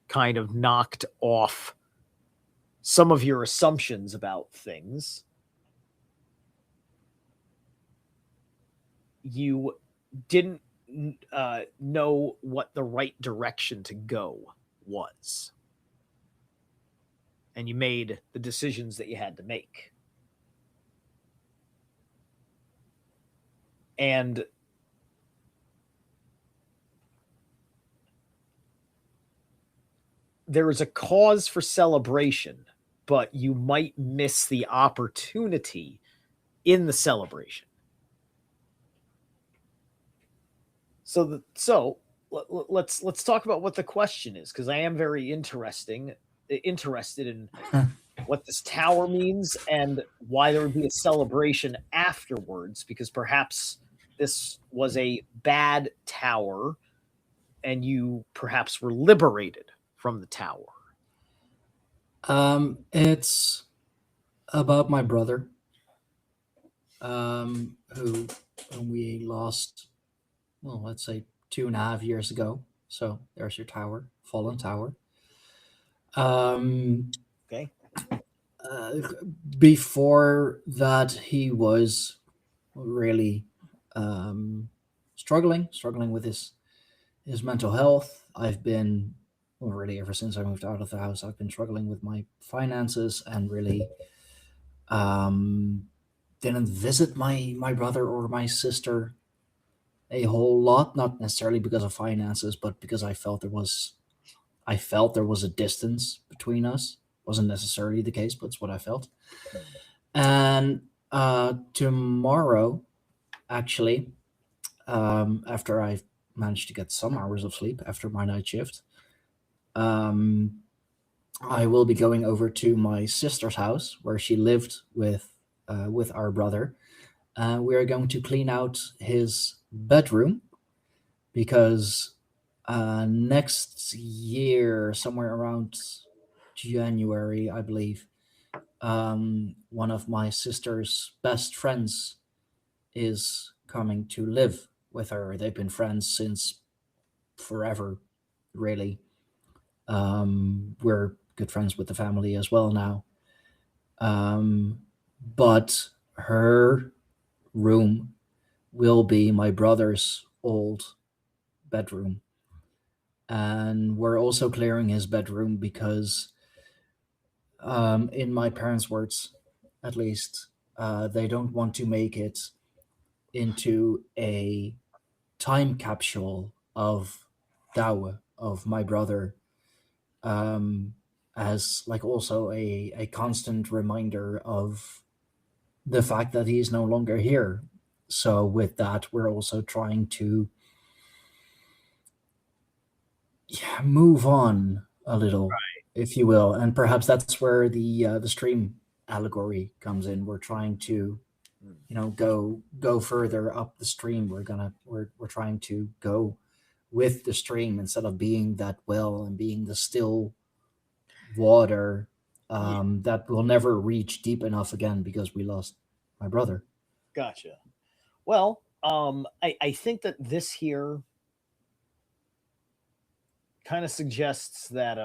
kind of knocked off some of your assumptions about things, you didn't know what the right direction to go was. And you made the decisions that you had to make. And there is a cause for celebration, but you might miss the opportunity in the celebration. So let's talk about what the question is, because I am very interested in what this tower means and why there would be a celebration afterwards, because perhaps this was a bad tower and you perhaps were liberated from the tower. It's about my brother, who whom we lost. Well, let's say 2.5 years ago. So there's your tower, fallen tower. Um, Okay. uh, Before that, he was really struggling with his mental health. I've been, well, really ever since I moved out of the house, I've been struggling with my finances and really um, didn't visit my brother or my sister a whole lot, not necessarily because of finances, but because I felt there was a distance between us. Wasn't necessarily the case, but it's what I felt. And tomorrow, actually, after I managed to get some hours of sleep after my night shift, um, I will be going over to my sister's house where she lived with our brother. We are going to clean out his bedroom because next year, somewhere around January, I believe, one of my sister's best friends is coming to live with her. They've been friends since forever, really. We're good friends with the family as well now. Um, but her room will be my brother's old bedroom. And we're also clearing his bedroom because, in my parents' words, at least, they don't want to make it into a time capsule of Dawa, of my brother, um, as like also a constant reminder of the fact that he's no longer here. So with that, we're also trying to, yeah, move on a little, if you will, and perhaps that's where the stream allegory comes in. We're trying to, Mm. go further up the stream. We're trying to go with the stream instead of being that well and being the still water Yeah, that will never reach deep enough again because we lost my brother. gotcha. Well, I think that this here kind of suggests that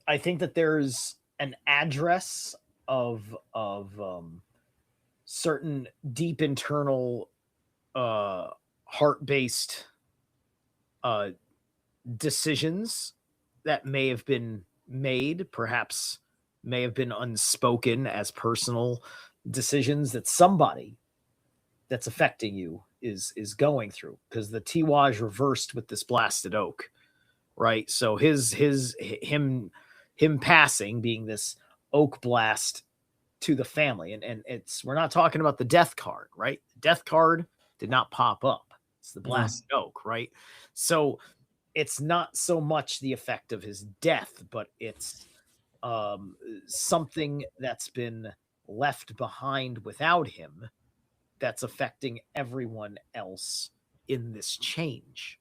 I think that there's an address of certain deep internal heart based uh, decisions that may have been made, perhaps may have been unspoken as personal decisions that somebody that's affecting you is going through, because the Tiwaj reversed with this blasted oak, right? So him passing being this oak blast to the family, and it's, we're not talking about the death card, right? The death card did not pop up. It's the No, blasted oak, right? So it's not so much the effect of his death, but it's something that's been left behind without him that's affecting everyone else in this change.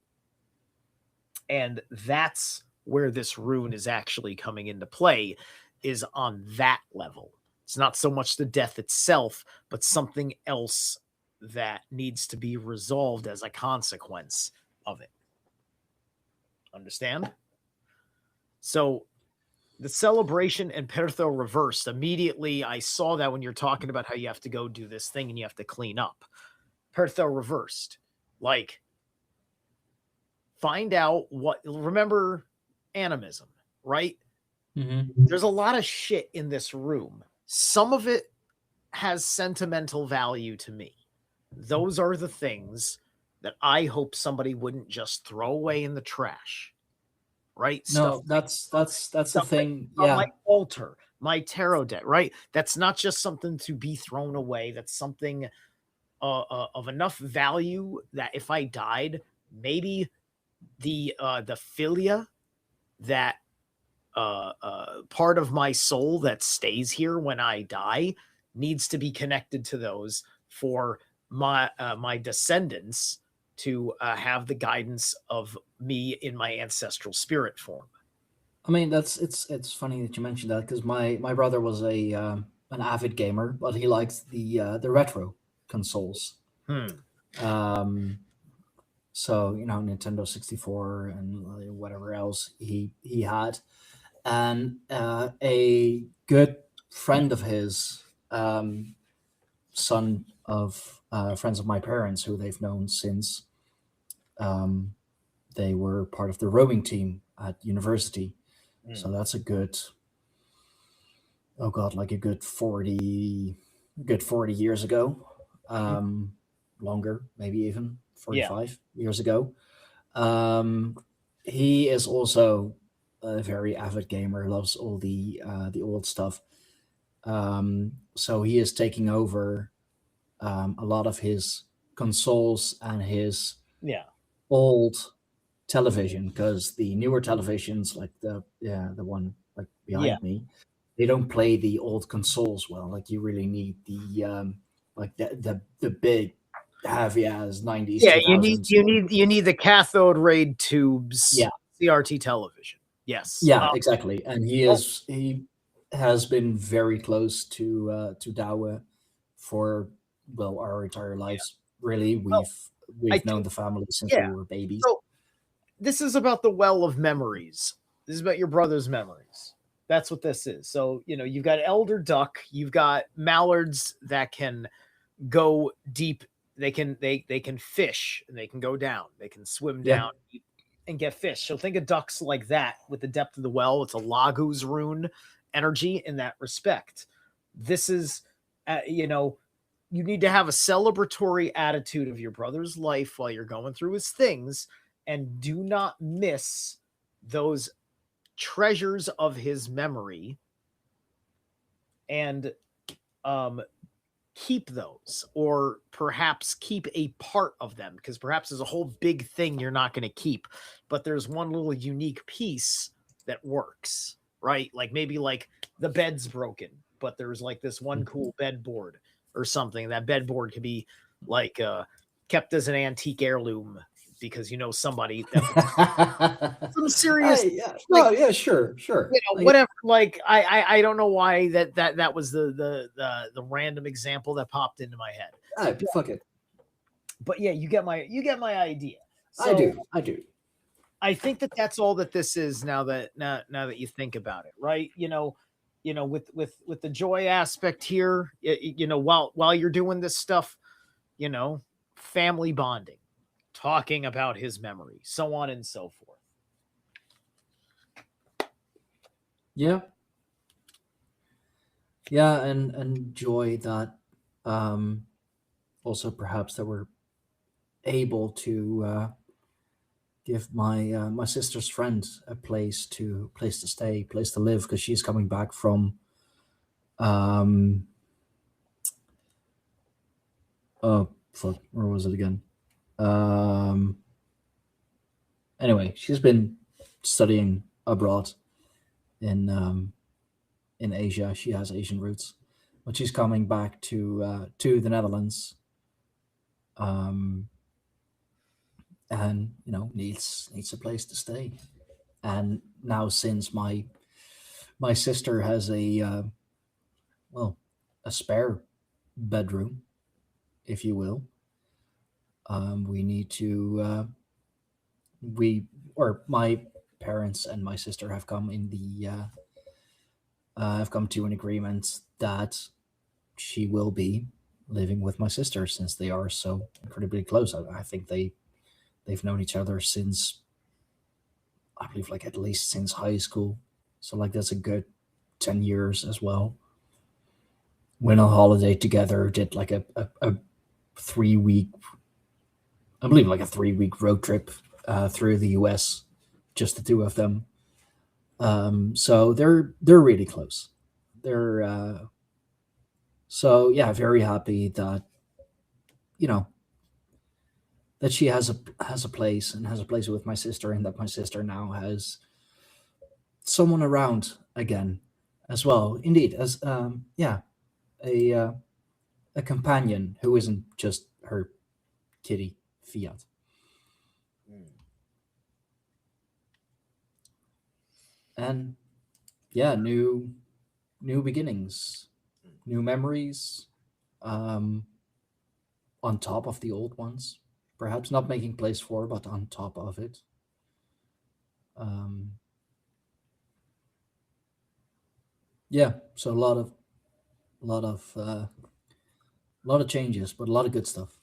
And that's where this rune is actually coming into play, is on that level. It's not so much the death itself, but something else that needs to be resolved as a consequence of it. Understand? So the celebration and Pertho reversed. Immediately, I saw that when you're talking about how you have to go do this thing and you have to clean up. Pertho reversed. Like, find out what, remember animism, right? mm-hmm. There's a lot of shit in this room. Some of it has sentimental value to me. Those are the things that I hope somebody wouldn't just throw away in the trash, right? Stuff No, that's the stuff like thing. on my Yeah, altar, my tarot deck, right? That's not just something to be thrown away. That's something of enough value that if I died, maybe the philia, that part of my soul that stays here when I die, needs to be connected to those for my descendants to have the guidance of me in my ancestral spirit form. I mean it's funny that you mentioned that because my brother was a an avid gamer, but he likes the retro consoles. Hmm. Um, so Nintendo 64 and whatever else he had, and a good friend of his, son of friends of my parents who they've known since um, they were part of the rowing team at university. So Mm. that's a good, oh god, like a good 40 years ago, Mhm. um, longer, maybe even Yeah. 45 years ago. Um, he is also a very avid gamer, loves all the old stuff. So he is taking over a lot of his consoles and his Yeah. old television, because the newer televisions, like the one like Yeah. behind me, they don't play the old consoles well. Like you really need like the big heavy ass 90s Yeah, 2000s. you need the cathode ray Yeah, tubes CRT television. Yes. yeah, exactly. And Oh, he has been very close to Dawa for, well, our entire lives. Really, well, I we've known think the family since we yeah. were babies. So this is about the well of memories. This is about your brother's memories. That's what this is. So, you've got elder duck, you've got mallards that can go deep. They can fish and they can go down. They can swim Yeah. down and get fish. So think of ducks like that with the depth of the well. It's a Laguz rune energy in that respect. This is, you need to have a celebratory attitude of your brother's life while you're going through his things, and do not miss those treasures of his memory, and um keep those, or perhaps keep a part of them, because perhaps there's a whole big thing you're not going to keep, but there's one little unique piece that works, right? Like maybe like the bed's broken, but there's like this one cool bed board or something. That bed board could be like kept as an antique heirloom because somebody that was some serious, Yeah, like, no, yeah, sure, sure. Like, whatever. Like I don't know why that was the random example that popped into my head. fuck it. But yeah, you get my idea. I So do, I do. I think that that's all that this is, now that you think about it, right? With the joy aspect here, while you're doing this stuff, you know, family bonding, talking about his memory, so on and so forth. Yeah, yeah, and joy that, um, also perhaps that we're able to give my sister's friend a place to stay, place to live, because she's coming back from, um, oh fuck, where was it again? Um, anyway, she's been studying abroad in in Asia. She has Asian roots, but she's coming back to the Netherlands, um, and needs a place to stay. And now, since my sister has a well, a spare bedroom, if you will, we need to we or my parents and my sister have come to an agreement that she will be living with my sister, since they are so incredibly close. I think they've known each other since, I believe, like at least since high school. So like that's a good 10 years as well. Went on holiday together, did like a 3 week, I believe like a 3 week road trip through the US, just the two of them. So they're really close. They're so yeah, very happy that you know that she has a place, and has a place with my sister, and that my sister now has someone around again as well. Indeed, as yeah, a uh, a companion who isn't just her kitty Fiat. Mm. And yeah, new beginnings, new memories, um, on top of the old ones. Perhaps not making place for, but on top of it. Um, yeah, so a lot of uh, a lot of changes, but a lot of good stuff.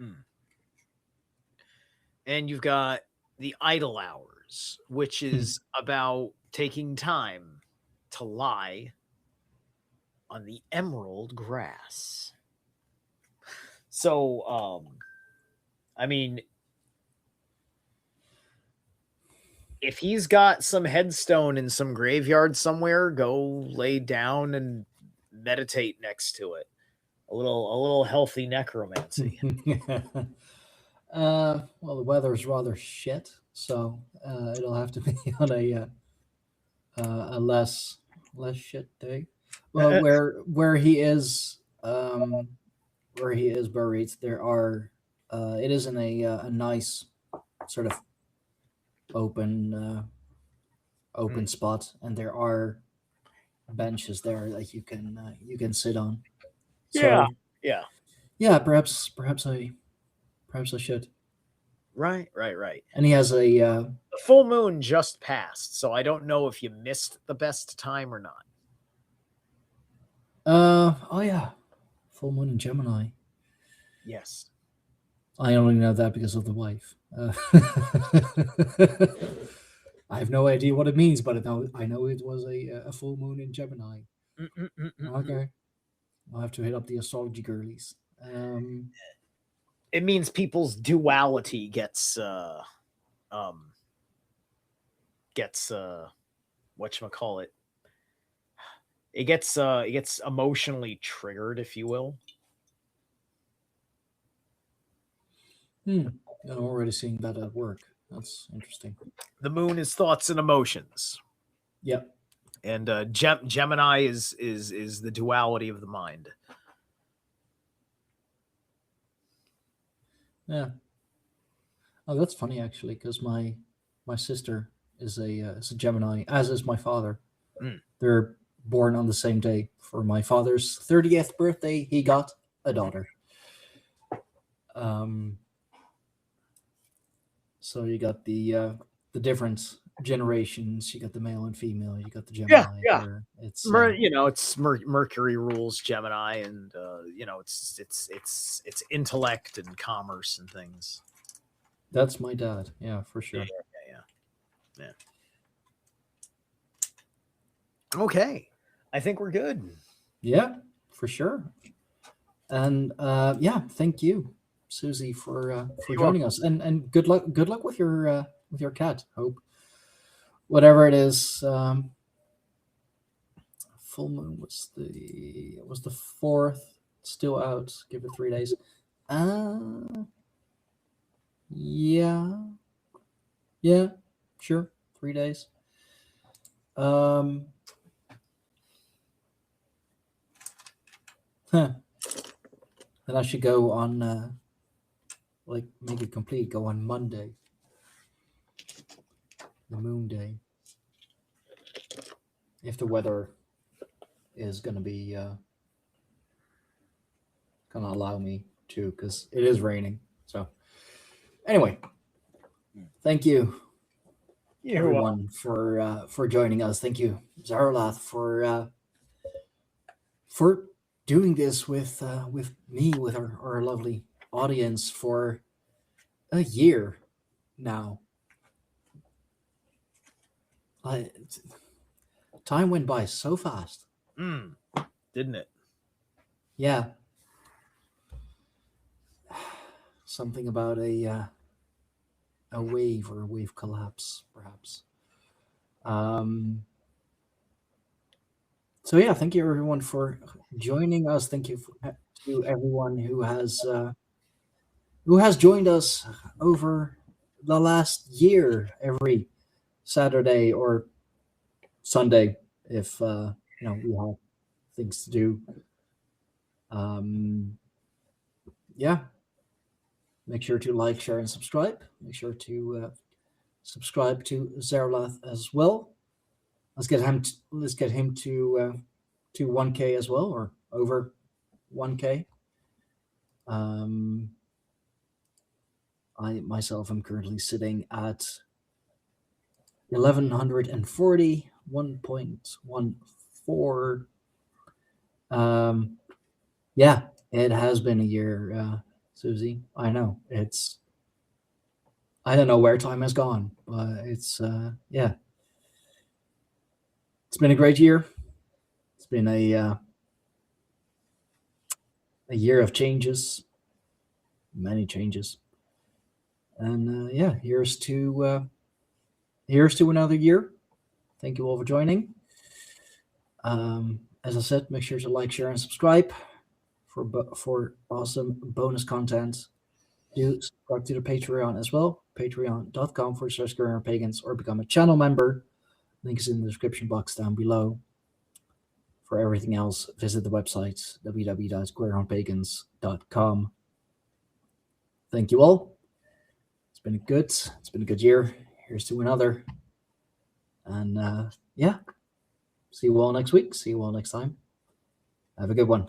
Mm. And you've got the idle hours. years, which is about taking time to lie on the emerald grass. So, I mean, if he's got some headstone in some graveyard somewhere, go lay down and meditate next to it. A little healthy necromancy. Well, the weather's rather shit, so it'll have to be on a less shit day. Well, where he is buried, there are it is in a nice sort of open open spot, and there are benches there that you can sit on. Yeah. So Yeah. yeah, perhaps I should. Right. And he has a The full moon just passed, so I don't know if you missed the best time or not. oh yeah, full moon in Gemini. Yes. I only know that because of the wife. I have no idea what it means, but I know it was a full moon in Gemini. Okay, I'll have to hit up the astrology girlies. It means people's duality um gets whatchamacallit. It gets emotionally triggered, if you will. I'm already seeing that at work. That's interesting. The moon is thoughts and emotions. Yep. And Gemini is the duality of the mind. Yeah. Oh, that's funny actually, because my sister is a Gemini, as is my father. Mm. They're born on the same day. For my father's 30th birthday, he got a daughter. Um, so you got the different generations. You got the male and female. You got the Gemini. Yeah. Where it's It's Mercury rules Gemini, and it's intellect and commerce and things. that's my dad. Yeah, for sure. Yeah. Okay, I think we're good. Yeah, for sure. And yeah, thank you, Susie, for You're welcome. joining us. And good luck with your cat. Hope whatever it is. Full moon was the fourth. Still out. Give it 3 days. Uh yeah, yeah, sure. 3 days. Um, huh. Then I should go on like make it complete. Go on Monday, the moon day, if the weather is gonna be gonna allow me to, because it is raining. So anyway, thank you You're welcome. everyone for joining us. Thank you, Zarlath, for doing this with me, with our lovely audience for a year now. I, time went by so fast. Didn't it? Yeah. Something about a wave or a wave collapse, perhaps. Um, so yeah, thank you everyone for joining us. Thank you to everyone who has joined us over the last year, every Saturday or Sunday, if we have things to do. Yeah, make sure to like, share, and subscribe. Make sure to subscribe to Zerlath as well. Let's get him to 1K as well, or over 1K. I myself am currently sitting at 1140, 1.14. Yeah, it has been a year, Susie. I know I don't know where time has gone, but it's yeah, it's been a great year. It's been a year of changes, many changes, and yeah, here's to another year. Thank you all for joining. As I said, make sure to like, share, and subscribe for awesome bonus content. Do subscribe to the Patreon as well, patreon.com/pagans, or become a channel member. Link is in the description box down below. For everything else, visit the website www.squarehornpagans.com. Thank you all. It's been a good year. Here's to another. And yeah, see you all next week. See you all next time. Have a good one.